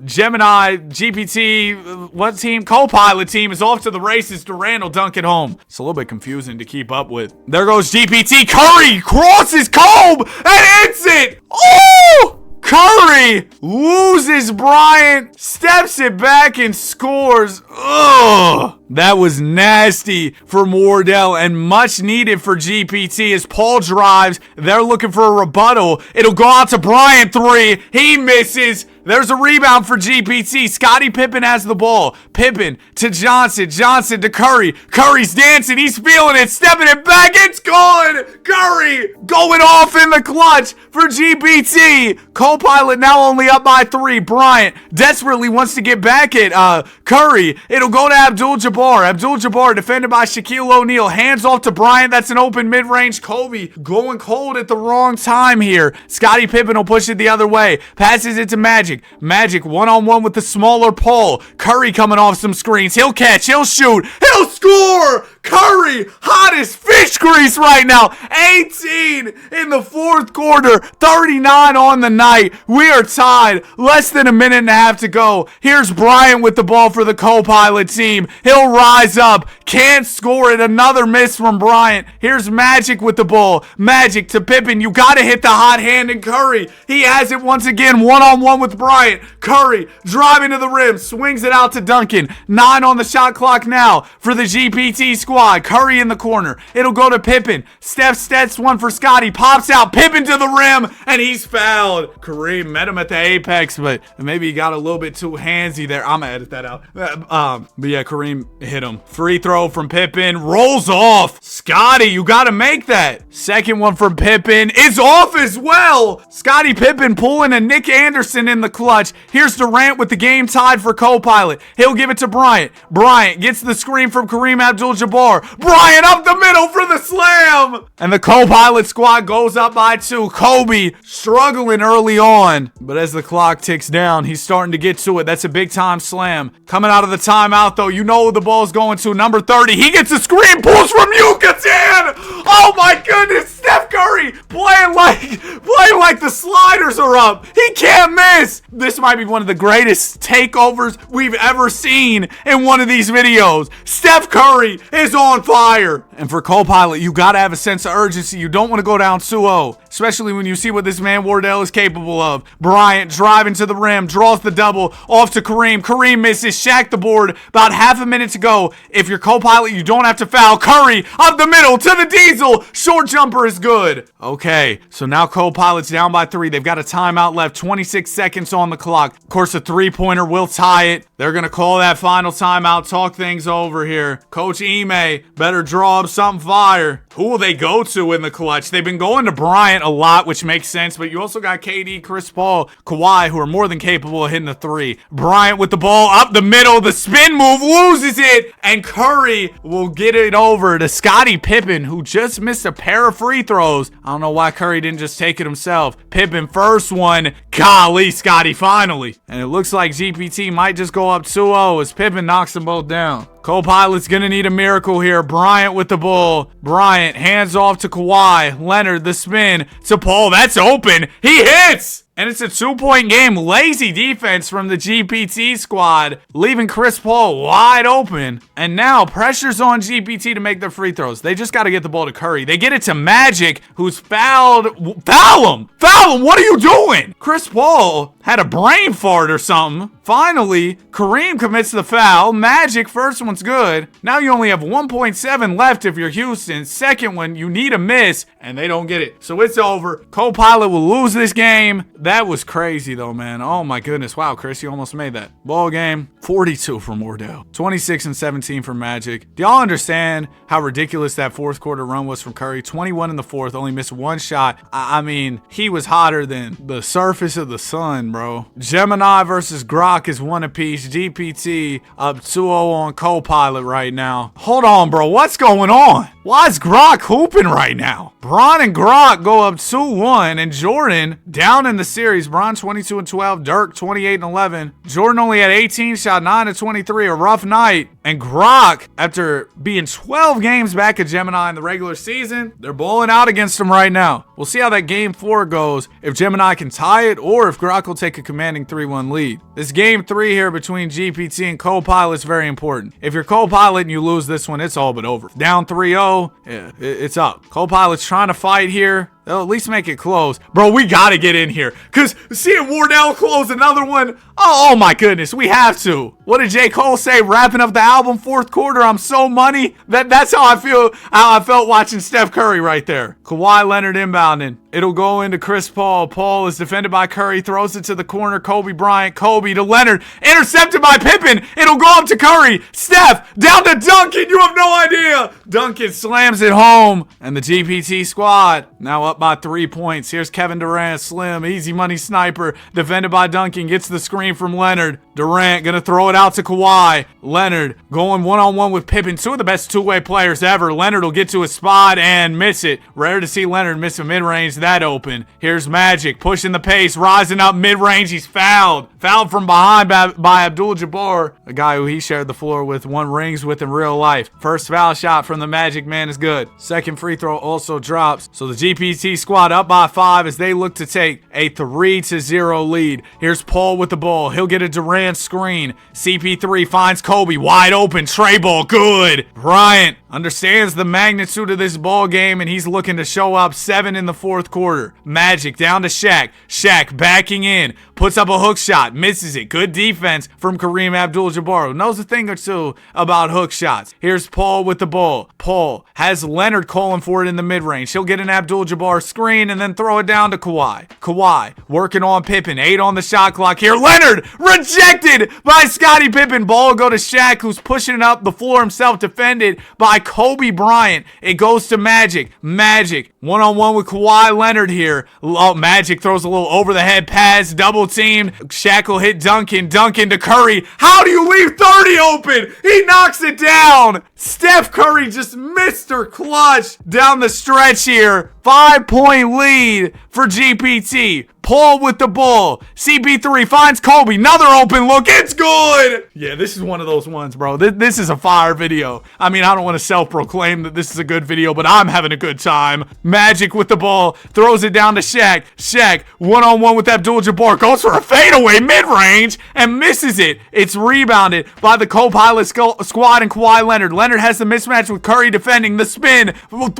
S1: Gemini, GPT, what team? Co-pilot team is off to the races. Durant will dunk it home. It's a little bit confusing to keep up with. There goes GPT. Curry crosses Kobe and hits it. Oh! Curry loses Bryant, steps it back and scores. Ugh. That was nasty for Wardell and much needed for GPT as Paul drives. They're looking for a rebuttal. It'll go out to Bryant 3. He misses. There's a rebound for GPT. Scottie Pippen has the ball. Pippen to Johnson. Johnson to Curry. Curry's dancing. He's feeling it. Stepping it back. It's gone. Curry going off in the clutch for GPT. Co-pilot now only up by 3. Bryant desperately wants to get back at Curry. It'll go to Abdul-Jabbar. Abdul-Jabbar defended by Shaquille O'Neal. Hands off to Bryant. That's an open mid-range. Kobe going cold at the wrong time here. Scottie Pippen will push it the other way. Passes it to Magic. Magic one-on-one with the smaller Paul. Curry coming off some screens. He'll catch. He'll shoot. He'll score. Curry, hot as fish grease right now. 18 in the 4th quarter. 39 on the night. We are tied. Less than a minute and a half to go. Here's Bryant with the ball for the co-pilot team. He'll rise up. Can't score it. Another miss from Bryant. Here's Magic with the ball. Magic to Pippen. You got to hit the hot hand in Curry. He has it once again. One-on-one with Bryant. Curry driving to the rim. Swings it out to Duncan. 9 on the shot clock now for the GPT squad. Curry in the corner. It'll go to Pippen. Steph sets one for Scotty. Pops out. Pippen to the rim. And he's fouled. Kareem met him at the apex, but maybe he got a little bit too handsy there. I'm going to edit that out. But yeah, Kareem hit him. Free throw from Pippen. Rolls off. Scotty, you got to make that. Second one from Pippen is off as well. Scottie Pippen pulling a Nick Anderson in the clutch. Here's Durant with the game tied for co-pilot. He'll give it to Bryant. Bryant gets the screen from Kareem Abdul-Jabbar. Bryant up the middle for the slam. And the co-pilot squad goes up by 2. Kobe struggling early on. But as the clock ticks down, he's starting to get to it. That's a big time slam. Coming out of the timeout though, you know who the ball's going to. Number 30. He gets a screen. Pulls from Yucatan. Oh my goodness. Steph Curry playing like the sliders are up. He can't miss. This might be one of the greatest takeovers we've ever seen in one of these videos. Steph Curry is on fire. And for co-pilot, you got to have a sense of urgency. You don't want to go down 2-0, especially when you see what this man Wardell is capable of. Bryant driving to the rim, draws the double, off to Kareem. Kareem misses, Shaq the board, about half a minute to go. If you're co-pilot, you don't have to foul. Curry up the middle to the Diesel. Short jumper is good. Okay, so now co-pilot's down by 3. They've got a timeout left, 26 seconds on the clock. Of course, a 3-pointer will tie it. They're going to call that final timeout, talk things over here. Coach Ime better draw up something fire. Who will they go to in the clutch? They've been going to Bryant a lot, which makes sense, but you also got KD, Chris Paul, Kawhi, who are more than capable of hitting the 3. Bryant with the ball up the middle. The spin move loses it, and Curry will get it over to Scottie Pippen, who just missed a pair of free throws. I don't know why Curry didn't just take it himself. Pippen first one. Golly, Scottie finally. And it looks like GPT might just go up 2-0 as Pippen knocks them both down. Co-pilot's gonna need a miracle here. Bryant with the ball. Bryant hands off to Kawhi. Leonard the spin to Paul. That's open. He hits. And it's a 2-point game. Lazy defense from the GPT squad, leaving Chris Paul wide open. And now pressure's on GPT to make their free throws. They just got to get the ball to Curry. They get it to Magic, who's fouled. Foul him! Foul him! What are you doing? Chris Paul had a brain fart or something. Finally, Kareem commits the foul. Magic, first one's good. Now you only have 1.7 left if you're Houston. Second one, you need a miss, and they don't get it. So it's over. Co-Pilot will lose this game. That was crazy, though, man. Oh, my goodness. Wow, Chris, you almost made that. Ball game, 42 for Mordell. 26 and 17 for Magic. Do y'all understand how ridiculous that fourth quarter run was from Curry? 21 in the fourth, only missed one shot. I mean, he was hotter than the surface of the sun, bro. Gemini versus Grok is one apiece. GPT up 2-0 on Co-Pilot right now. Hold on, bro. What's going on? Why is Grok hooping right now? Bron and Grok go up 2-1, and Jordan down in the series. Bron 22 and 12, Dirk 28 and 11. Jordan only had 18, shot 9 of 23, a rough night. And Grok, after being 12 games back at Gemini in the regular season, they're bowling out against him right now. We'll see how that game 4 goes, if Gemini can tie it or if Grok will take a commanding 3-1 lead. This game 3 here between GPT and Co-Pilot is very important. If you're Co-Pilot and you lose this one, it's all but over. Down 3-0, yeah, it's up. Co-Pilot's trying to fight here. They'll at least make it close. Bro, we gotta get in here. Because seeing Wardell close another one, oh my goodness, we have to. What did J. Cole say? Wrapping up the album, fourth quarter, I'm so money. That's how I felt watching Steph Curry right there. Kawhi Leonard inbounding. It'll go into Chris Paul. Paul is defended by Curry, throws it to the corner. Kobe Bryant, Kobe to Leonard. Intercepted by Pippen. It'll go up to Curry. Steph, down to Duncan. You have no idea. Duncan slams it home. And the GPT squad now up by 3 points. Here's Kevin Durant, slim, easy money sniper. Defended by Duncan, gets the screen from Leonard. Durant gonna throw it out to Kawhi. Leonard going one-on-one with Pippen. Two of the best two-way players ever. Leonard will get to his spot and miss it. Rare to see Leonard miss a mid-range that open. Here's Magic pushing the pace, rising up mid-range. He's fouled. Fouled from behind by Abdul-Jabbar, a guy who he shared the floor with, won rings with in real life. First foul shot from the Magic man is good. Second free throw also drops. So the GPT squad up by 5 as they look to take a 3-0 lead. Here's Paul with the ball. He'll get a Durant screen. CP3 finds Kobe wide open. Tray ball, good. Bryant understands the magnitude of this ball game and he's looking to show up. 7 in the fourth quarter. Magic down to Shaq. Shaq backing in. Puts up a hook shot. Misses it. Good defense from Kareem Abdul-Jabbar, who knows a thing or two about hook shots. Here's Paul with the ball. Paul has Leonard calling for it in the mid-range. He'll get an Abdul-Jabbar screen and then throw it down to Kawhi. Kawhi working on Pippen. 8 on the shot clock here. Leonard rejected by Scottie Pippen. Ball will go to Shaq, who's pushing it up the floor himself, defended by Kobe Bryant. It goes to Magic. Magic one-on-one with Kawhi Leonard here. Oh, Magic throws a little over-the-head pass, double teamed. Shaq will hit Duncan. Duncan to Curry. How do you leave 30 open? He knocks it down. Steph Curry just Mr. Clutch down the stretch here. 5-point lead for GPT. Paul with the ball. CP3 finds Kobe. Another open look. It's good. Yeah, this is one of those ones, bro. This is a fire video. I mean, I don't want to self-proclaim that this is a good video, but I'm having a good time. Magic with the ball. Throws it down to Shaq. Shaq, one-on-one with Abdul-Jabbar. Goes for a fadeaway mid-range and misses it. It's rebounded by the Co-Pilot squad and Kawhi Leonard. Leonard has the mismatch with Curry defending. The spin. What?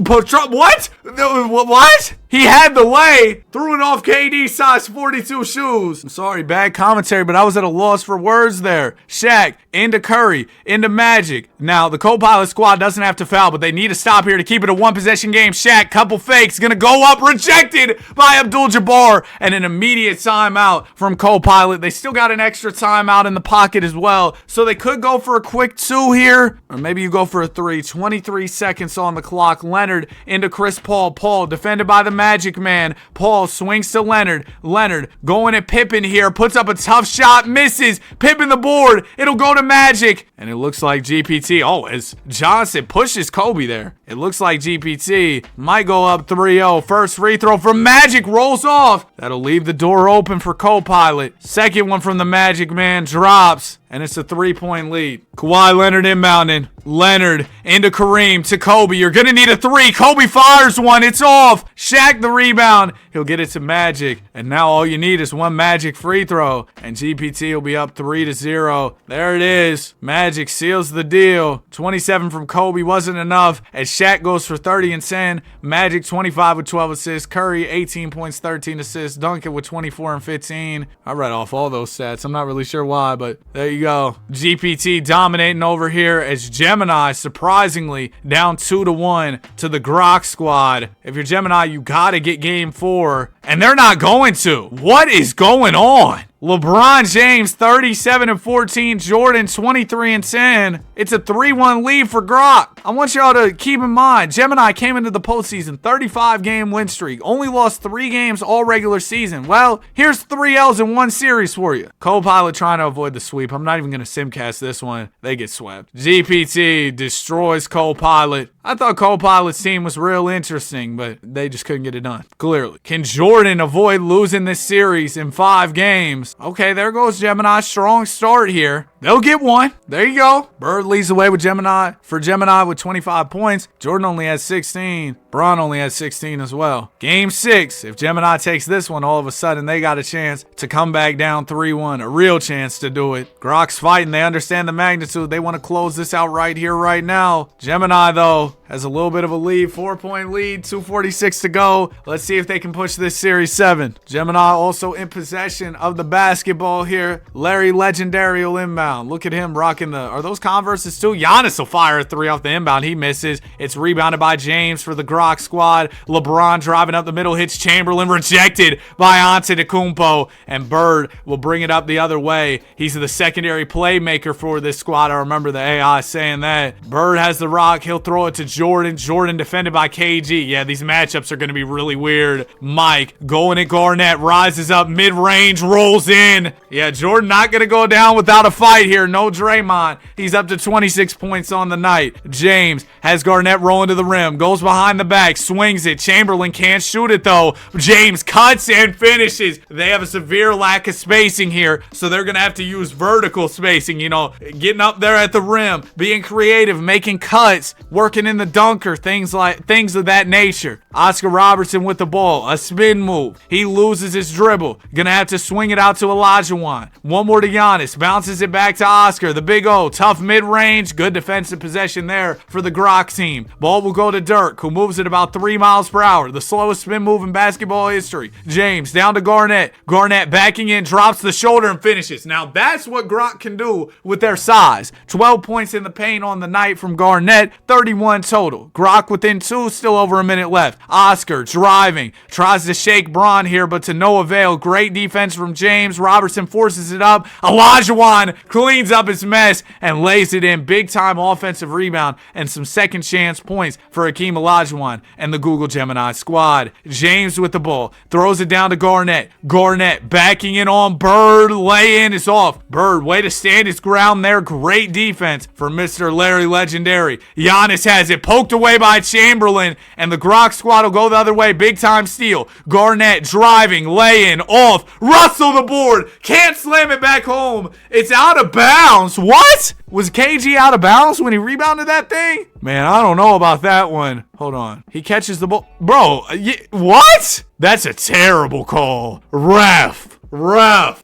S1: What? He had the lay, threw it off KD size 42 shoes. I'm sorry, bad commentary, but I was at a loss for words there. Shaq, into Curry, into Magic. Now, the Co-Pilot squad doesn't have to foul, but they need to stop here to keep it a one-possession game. Shaq, couple fakes, gonna go up, rejected by Abdul-Jabbar, and an immediate timeout from Co-Pilot. They still got an extra timeout in the pocket as well, so they could go for a quick 2 here, or maybe you go for a 3. 23 seconds on the clock. Leonard into Chris Paul. Paul defended by the Magic man. Paul swings to Leonard. Leonard going at Pippen here. Puts up a tough shot. Misses. Pippen the board. It'll go to Magic. And it looks like GPT, as Johnson pushes Kobe there. It looks like GPT might go up 3-0. First free throw from Magic rolls off. That'll leave the door open for Copilot. Second one from the Magic man drops, and it's a 3-point lead. Kawhi Leonard inbounding. Leonard into Kareem to Kobe. You're going to need a three. Kobe fires one. It's off. Shaq the rebound. He'll get it to Magic. And now all you need is one Magic free throw. And GPT will be up 3-0. There it is. Magic seals the deal. 27 from Kobe wasn't enough as Shaq goes for 30 and 10. Magic 25 with 12 assists. Curry 18 points, 13 assists. Duncan with 24 and 15. I read off all those stats. I'm not really sure why, but there you go. GPT dominating over here as Gemini surprisingly down 2-1 to the Grok squad. If you're Gemini, you gotta get game 4, and they're not going to. What is going on? LeBron James 37 and 14, Jordan 23 and 10. It's a 3-1 lead for Grok. I want y'all to keep in mind, Gemini came into the postseason 35-game win streak, only lost 3 games all regular season. Well, here's 3 L's in 1 series for you. Copilot trying to avoid the sweep. I'm not even gonna simcast this one. They get swept. GPT destroys Copilot. I thought Copilot's team was real interesting, but they just couldn't get it done. Clearly. Can Jordan avoid losing this series in 5 games? Okay, there goes Gemini. Strong start here. They'll get one. There you go. Bird leads the way with Gemini. For Gemini with 25 points. Jordan only has 16. Bron only has 16 as well. Game 6. If Gemini takes this one, all of a sudden they got a chance to come back down 3-1. A real chance to do it. Grok's fighting. They understand the magnitude. They want to close this out right here, right now. Gemini, though, has a little bit of a lead. 4-point lead. 2:46 to go. Let's see if they can push this series 7. Gemini also in possession of the basketball here. Larry Legendary will inbound. Look at him rocking the... Are those Converses too? Giannis will fire a 3 off the inbound. He misses. It's rebounded by James for the Grok squad. LeBron driving up the middle. Hits Chamberlain. Rejected by Antetokounmpo. And Bird will bring it up the other way. He's the secondary playmaker for this squad. I remember the AI saying that. Bird has the rock. He'll throw it to Jordan. Jordan defended by KG. Yeah, these matchups are going to be really weird. Mike going at Garnett. Rises up mid-range. Rolls in. Yeah, Jordan not going to go down without a fight here. No Draymond. He's up to 26 points on the night. James has Garnett rolling to the rim. Goes behind the back. Swings it. Chamberlain can't shoot it though. James cuts and finishes. They have a severe lack of spacing here, so they're going to have to use vertical spacing, you know, getting up there at the rim, being creative, making cuts, working in the dunker, things of that nature. Oscar Robertson with the ball. A spin move. He loses his dribble. Going to have to swing it out to Olajuwon. One more to Giannis. Bounces it back to Oscar. The big O. Tough mid-range. Good defensive possession there for the Grok team. Ball will go to Dirk, who moves at about 3 miles per hour. The slowest spin move in basketball history. James down to Garnett. Garnett backing in, drops the shoulder and finishes. Now that's what Grok can do with their size. 12 points in the paint on the night from Garnett. 31 total. Grok within 2, still over a minute left. Oscar driving. Tries to shake Bron here, but to no avail. Great defense from James. Robertson forces it up. Olajuwon cleans up his mess and lays it in. Big time offensive rebound and some second chance points for Hakeem Olajuwon and the Google Gemini squad. James with the ball. Throws it down to Garnett. Garnett backing in on Bird. Lay in is off. Bird, way to stand his ground there. Great defense for Mr. Larry Legendary. Giannis has it poked away by Chamberlain, and the Grok squad will go the other way. Big time steal. Garnett driving, lay-in, off. Russell the board. Can't slam it back home. It's out of bounds. What? Was KG out of bounds when he rebounded that thing? Man, I don't know about that one. Hold on. He catches the ball. Bro, what? That's a terrible call. Ref.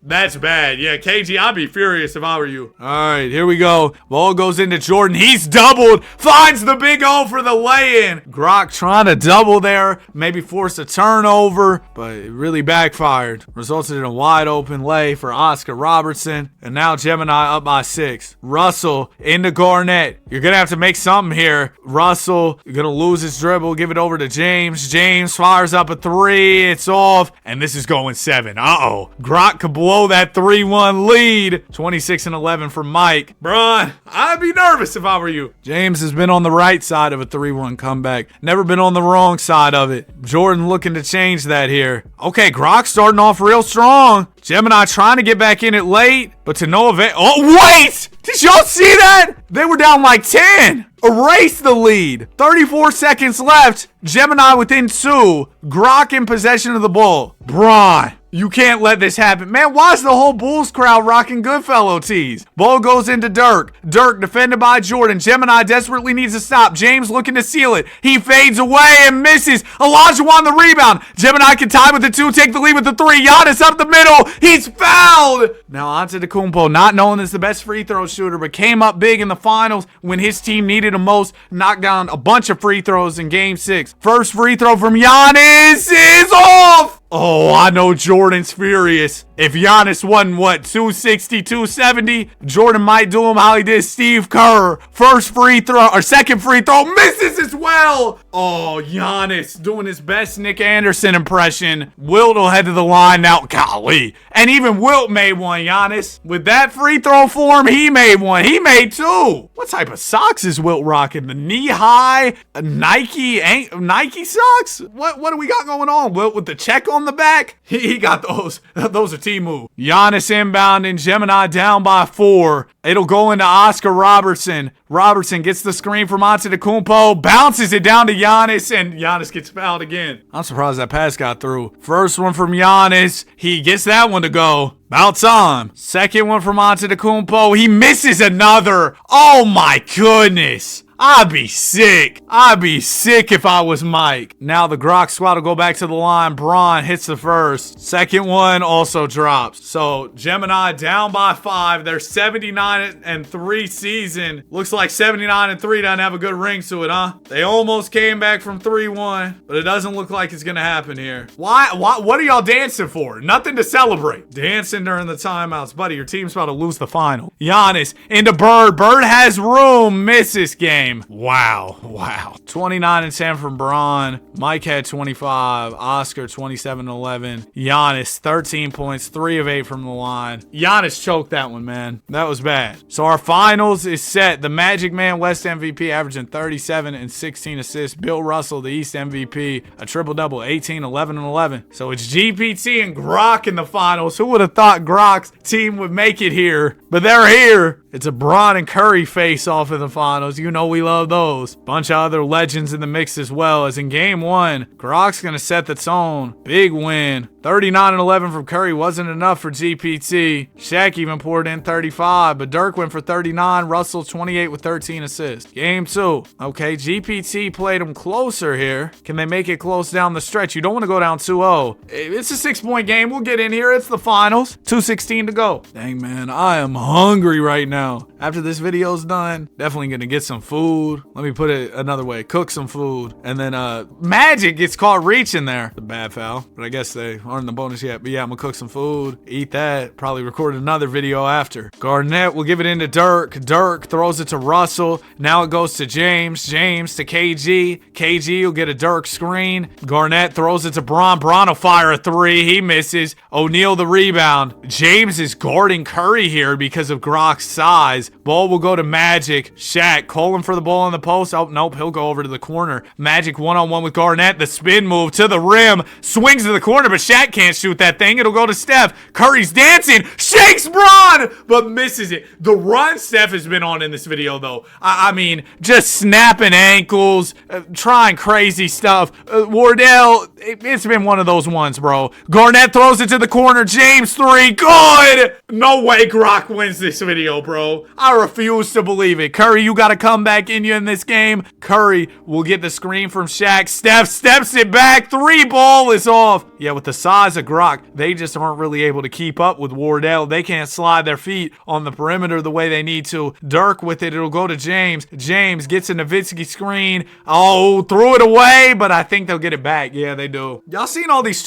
S1: That's bad. Yeah, KG, I'd be furious if I were you. All right, here we go. Ball goes into Jordan. He's doubled. Finds the big O for the lay-in. Grok trying to double there. Maybe force a turnover, but it really backfired. Resulted in a wide open lay for Oscar Robertson. And now Gemini up by 6. Russell into Garnett. You're going to have to make something here. Russell, you're going to lose his dribble. Give it over to James. James fires up a 3. It's off. And this is going 7. Uh-oh. Grok could blow that 3-1 lead. 26-11 for Mike. Bron, I'd be nervous if I were you. James has been on the right side of a 3-1 comeback. Never been on the wrong side of it. Jordan looking to change that here. Okay, Grok starting off real strong. Gemini trying to get back in it late, but to no avail. Oh, wait! Did y'all see that? They were down like 10. Erase the lead. 34 seconds left. Gemini within 2. Grok in possession of the ball. Bron, you can't let this happen. Man, why is the whole Bulls crowd rocking Goodfellow tees? Ball goes into Dirk. Dirk defended by Jordan. Gemini desperately needs to stop. James looking to seal it. He fades away and misses. Elijah won the rebound. Gemini can tie with the 2, take the lead with the 3. Giannis up the middle. He's fouled. Now Antetokounmpo, not known as the best free throw shooter, but came up big in the finals when his team needed him most. Knocked down a bunch of free throws in game 6. First free throw from Giannis is off. Oh, I know Jordan's furious. If Giannis wasn't, 260, 270, Jordan might do him how he did Steve Kerr. First free throw, or second free throw, misses as well. Oh, Giannis doing his best Nick Anderson impression. Wilt will head to the line now. Golly. And even Wilt made one, Giannis. With that free throw form, he made one. He made 2. What type of socks is Wilt rocking? The knee-high Nike socks? What do we got going on? Wilt with the check on the back? He got those. Those are team move. Giannis inbound and Gemini down by 4. It'll go into Oscar Robertson. Robertson gets the screen from Antetokounmpo, bounces it down to Giannis, and Giannis gets fouled again. I'm surprised that pass got through. First one from Giannis. He gets that one to go. About time. Second one from Antetokounmpo. He misses another. Oh my goodness. I'd be sick. I'd be sick if I was Mike. Now the Grok squad will go back to the line. Bron hits the first. Second one also drops. So Gemini down by 5. Their 79-3 season. Looks like 79-3 doesn't have a good ring to it, huh? They almost came back from 3-1, but it doesn't look like it's gonna happen here. Why? What are y'all dancing for? Nothing to celebrate. Dancing during the timeouts. Buddy, your team's about to lose the final. Giannis into Bird. Bird has room. Misses game. Wow. 29-10 from Bron. Mike had 25. Oscar 27-11. Giannis 13 points, 3 of 8 from the line. Giannis choked that one, man. That was bad. So our finals is set. The Magic Man West MVP averaging 37 and 16 assists. Bill Russell, the East MVP, a triple-double, 18, 11, and 11. So it's GPT and Grok in the finals. Who would have thought Grok's team would make it here? But they're here. It's a Bron and Curry face-off in the finals. You know we love those. Bunch of other legends in the mix as well. As in game 1, Grok's going to set the tone. Big win. 39-11 from Curry wasn't enough for GPT. Shaq even poured in 35, but Dirk went for 39. Russell 28 with 13 assists. Game 2. Okay, GPT played them closer here. Can they make it close down the stretch? You don't want to go down 2-0. It's a 6-point game. We'll get in here. It's the finals. 2:16 to go. Dang, man, I am hungry right now. After this video's done, definitely going to get some food. Let me put it another way. Cook some food. And then Magic gets caught reaching there. It's a bad foul, but I guess they aren't in the bonus yet. But yeah, I'm going to cook some food, eat that, probably record another video after. Garnett will give it into Dirk. Dirk throws it to Russell. Now it goes to James. James to KG. KG will get a Dirk screen. Garnett throws it to Bron. Bron will fire a 3. He misses. O'Neal the rebound. James is guarding Curry here because of Grok's size. Ball will go to Magic. Shaq calling for the ball on the post. Oh, nope. He'll go over to the corner. Magic one-on-one with Garnett. The spin move to the rim. Swings to the corner, but Shaq can't shoot that thing. It'll go to Steph. Curry's dancing. Shakes Bron, but misses it. The run Steph has been on in this video, though. I mean, just snapping ankles, trying crazy stuff. Wardell, it's been one of those ones, bro. Garnett throws it to the corner. James 3. Good. No way Grok wins this video, bro. I refuse to believe it. Curry, you got to come back in you in this game. Curry will get the screen from Shaq. Steph steps it back. 3 ball is off. Yeah, with the size of Grok, they just aren't really able to keep up with Wardell. They can't slide their feet on the perimeter the way they need to. Dirk with it. It'll go to James. James gets a Nowitzki screen. Oh, threw it away, but I think they'll get it back. Yeah, they do. Y'all seen all these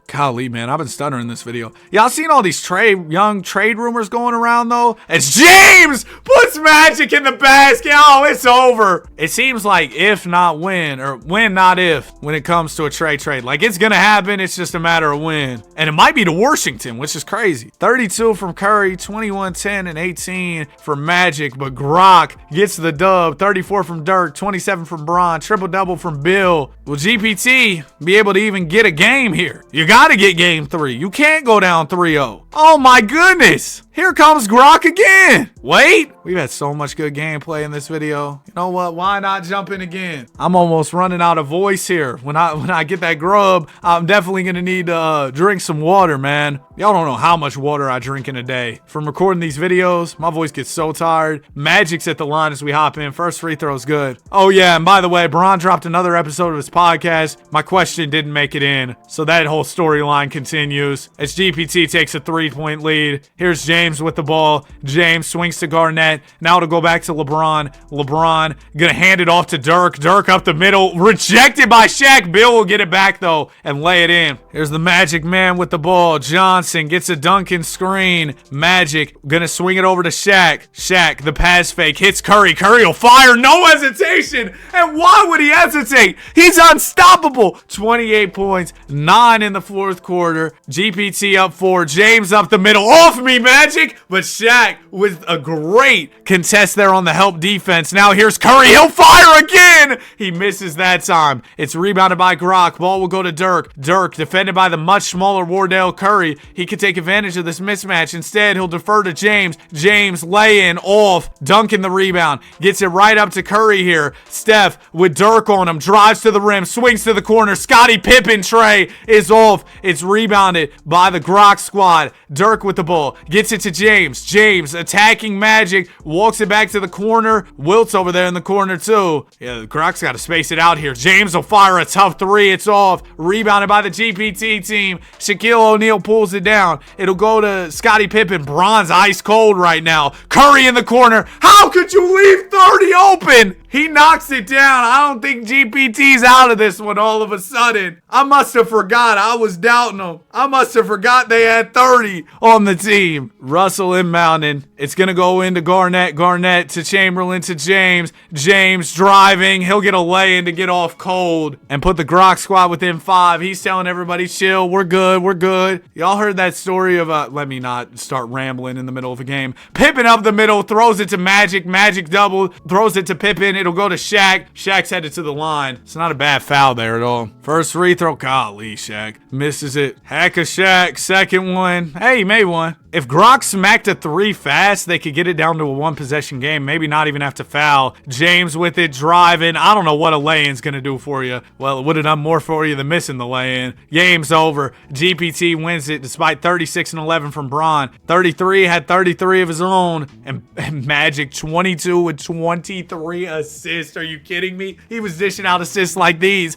S1: golly, man, I've been stuttering this video. Y'all seen all these young trade rumors going around, though? though, as James puts Magic in the basket. Oh, it's over. It seems like if not when, or when not if, when it comes to a trade. Like, it's gonna happen, it's just a matter of when. And it might be to Washington, which is crazy. 32 from Curry, 21, 10, and 18 for Magic, but Grok gets the dub. 34 from Dirk, 27 from Bron, triple-double from Bill. Will GPT be able to even get a game here? You gotta get game 3. You can't go down 3-0. Oh my goodness. Here comes Grok again. Wait, we've had so much good gameplay in this video. You know what? Why not jump in again? I'm almost running out of voice here. When I get that grub, I'm definitely gonna need to drink some water, man. Y'all don't know how much water I drink in a day. From recording these videos, my voice gets so tired. Magic's at the line as we hop in. First free throw's good. Oh yeah, and by the way, Bron dropped another episode of his podcast. My question didn't make it in, so that whole storyline continues as GPT takes a 3-point lead. Here's James with the ball. James swings to Garnett. Now it'll go back to LeBron. LeBron gonna hand it off to Dirk. Dirk up the middle. Rejected by Shaq. Bill will get it back though and lay it in. Here's the Magic man with the ball. Johnson gets a Duncan screen. Magic gonna swing it over to Shaq. Shaq, the pass fake, hits Curry. Curry will fire. No hesitation. And why would he hesitate? He's unstoppable. 28 points. 9 in the fourth quarter. GPT up 4. James up the middle. Off me, Magic. But Shaq with a great contest there on the help defense. Now here's Curry. He'll fire again. He misses that time. It's rebounded by Grok. Ball will go to Dirk. Dirk defended by the much smaller Wardell Curry. He could take advantage of this mismatch. Instead, he'll defer to James. James lay in off. Duncan the rebound. Gets it right up to Curry here. Steph with Dirk on him. Drives to the rim. Swings to the corner. Scottie Pippen tray is off. It's rebounded by the Grok squad. Dirk with the ball. Gets it to James. James attacking Magic. Walks it back to the corner. Wilt's over there in the corner too. Yeah, Grok's got to space it out here. James will fire a tough 3. It's off. Rebounded by the GPT team. Shaquille O'Neal pulls it down. It'll go to Scottie Pippen. Bron's ice cold right now. Curry in the corner. How could you leave 30 open? He knocks it down. I don't think GPT's out of this one all of a sudden. I must have forgot. I was doubting them. I must have forgot they had 30 on the team. Russell inbounding. It's going to go into Garnett. Garnett to Chamberlain to James. James driving. He'll get a lay-in to get off cold and put the Grok squad within 5. He's telling everybody, chill. We're good. We're good. Y'all heard that story of, let me not start rambling in the middle of a game. Pippen up the middle. Throws it to Magic. Magic double. Throws it to Pippen. It'll go to Shaq. Shaq's headed to the line. It's not a bad foul there at all. First free throw. Golly, Shaq. Misses it. Hack a Shaq. Second one. Hey, he made one. If Grok smacked a 3 fast, they could get it down to a 1-possession game. Maybe not even have to foul. James with it, driving. I don't know what a lay-in's going to do for you. Well, it would have done more for you than missing the lay-in. Game's over. GPT wins it despite 36 and 11 from Bron. 33 had 33 of his own. And Magic 22 with 23 assists. Are you kidding me? He was dishing out assists like these.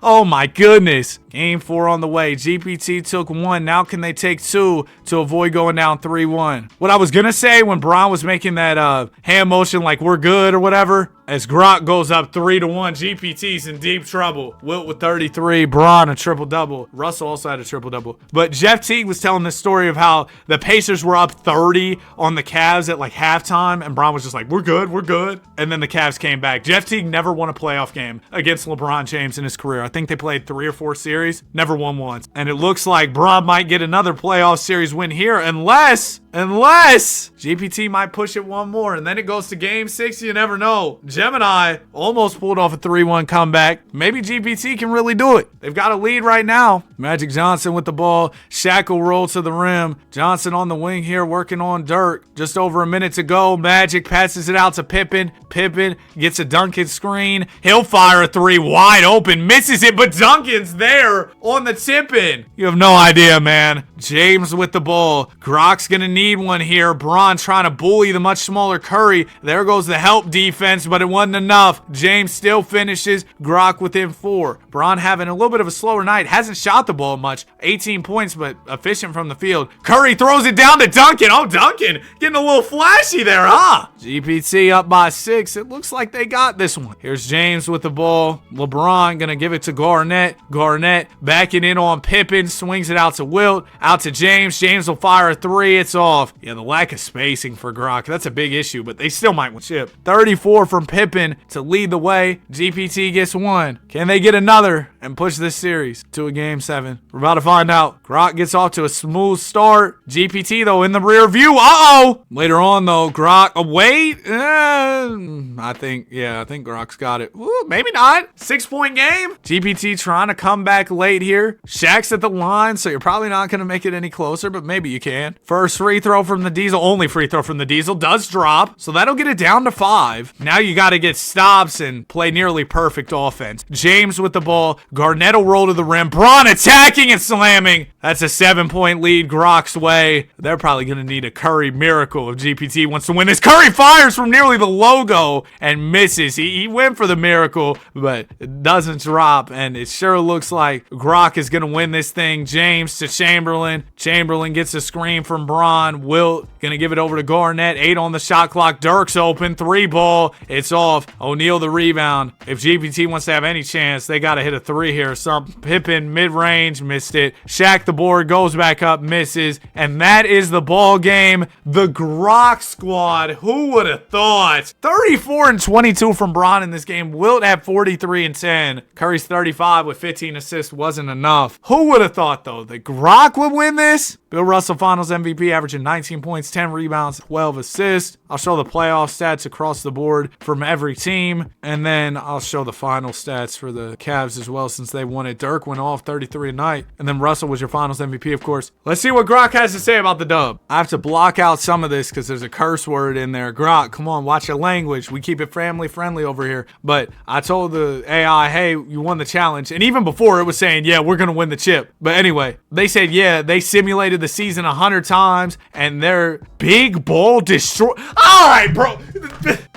S1: Oh my goodness. Game 4 on the way. GPT took 1. Now can they take 2 to avoid going down 3-1? What I was going to say when Bron was making that hand motion like we're good or whatever, as Grok goes up 3-1, GPT's in deep trouble. Wilt with 33, Bron a triple-double. Russell also had a triple-double. But Jeff Teague was telling this story of how the Pacers were up 30 on the Cavs at like halftime, and Bron was just like, we're good, we're good. And then the Cavs came back. Jeff Teague never won a playoff game against LeBron James in his career. I think they played 3 or 4 series, never won once. And it looks like Bron might get another playoff series win here unless GPT might push it one more, and then it goes to game 6. You never know. Gemini almost pulled off a 3-1 comeback. Maybe GPT can really do it. They've got a lead right now. Magic Johnson with the ball. Shaq will roll to the rim. Johnson on the wing here working on Dirk. Just over a minute to go. Magic passes it out to Pippen. Pippen gets a Duncan screen. He'll fire a 3 wide open. Misses it, but Duncan's there on the tip-in. You have no idea, man. James with the ball. Grok's gonna need one here. Bron trying to bully the much smaller Curry. There goes the help defense, but it wasn't enough. James still finishes. Grok within 4. Bron having a little bit of a slower night. Hasn't shot the ball much. 18 points, but efficient from the field. Curry throws it down to Duncan. Oh, Duncan getting a little flashy there, huh? GPT up by 6. It looks like they got this one. Here's James with the ball. LeBron gonna give it to Garnett. Garnett backing in on Pippen. Swings it out to Wilt. Out to James. James will fire a 3. It's off. off. Yeah, the lack of spacing for Grok, that's a big issue, but they still might win chip. 34 from Pippen to lead the way. GPT gets one. Can they get another and push this series to a game 7? We're about to find out. Grok gets off to a smooth start. GPT, though, in the rear view. Uh-oh! Later on, though, Grok, wait. I think Grok's got it. Ooh, maybe not. 6-point game. GPT trying to come back late here. Shaq's at the line, so you're probably not going to make it any closer, but maybe you can. First free throw from the Diesel. Only free throw from the Diesel does drop, so that'll get it down to 5. Now you got to get stops and play nearly perfect offense. James with the ball. Garnett will roll to the rim. Braun attacking and slamming. That's a 7-point lead Grok's way. They're probably going to need a Curry miracle if GPT wants to win this. Curry fires from nearly the logo and misses. He went for the miracle, but it doesn't drop, and it sure looks like Grok is going to win this thing. James to Chamberlain. Chamberlain gets a screen from Braun. Wilt going to give it over to Garnett. 8 on the shot clock. Dirk's open. 3 ball. It's off. O'Neal the rebound. If GPT wants to have any chance, they got to hit a 3 here. Pippen mid-range, missed it. Shaq the board, goes back up, misses. And that is the ball game. The Grok squad. Who would have thought? 34 and 22 from Braun in this game. Wilt had 43 and 10. Curry's 35 with 15 assists wasn't enough. Who would have thought, though, that Grok would win this? Bill Russell Finals MVP, averaging 19 points, 10 rebounds, 12 assists. I'll show the playoff stats across the board from every team, and then I'll show the final stats for the Cavs as well since they won it. Dirk went off 33 a night, and then Russell was your Finals MVP, of course. Let's see what Grok has to say about the dub. I have to block out some of this because there's a curse word in there. Grok, come on, watch your language. We keep it family friendly over here. But I told the AI, hey, you won the challenge, and even before it was saying, yeah, we're going to win the chip. But anyway, they said, yeah, they simulated the season 100 times, and their big ball destroy. All right, bro.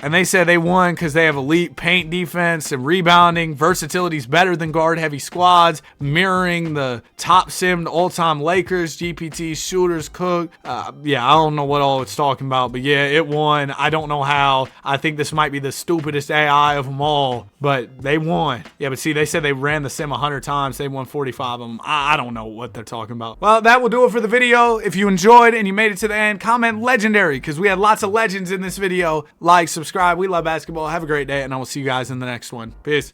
S1: And they said they won because they have elite paint defense and rebounding. Versatility's better than guard-heavy squads, mirroring the top-simmed all-time Lakers. GPT shooters cook. Yeah, I don't know what all it's talking about, but yeah, it won. I don't know how. I think this might be the stupidest AI of them all, but they won. Yeah, but see, they said they ran the sim 100 times. They won 45 of them. I don't know what they're talking about. Well, that will do it for the video. If you enjoyed and you made it to the end, comment legendary because we had lots of legends in this video. Like, subscribe. We love basketball. Have a great day, and I will see you guys in the next one. Peace.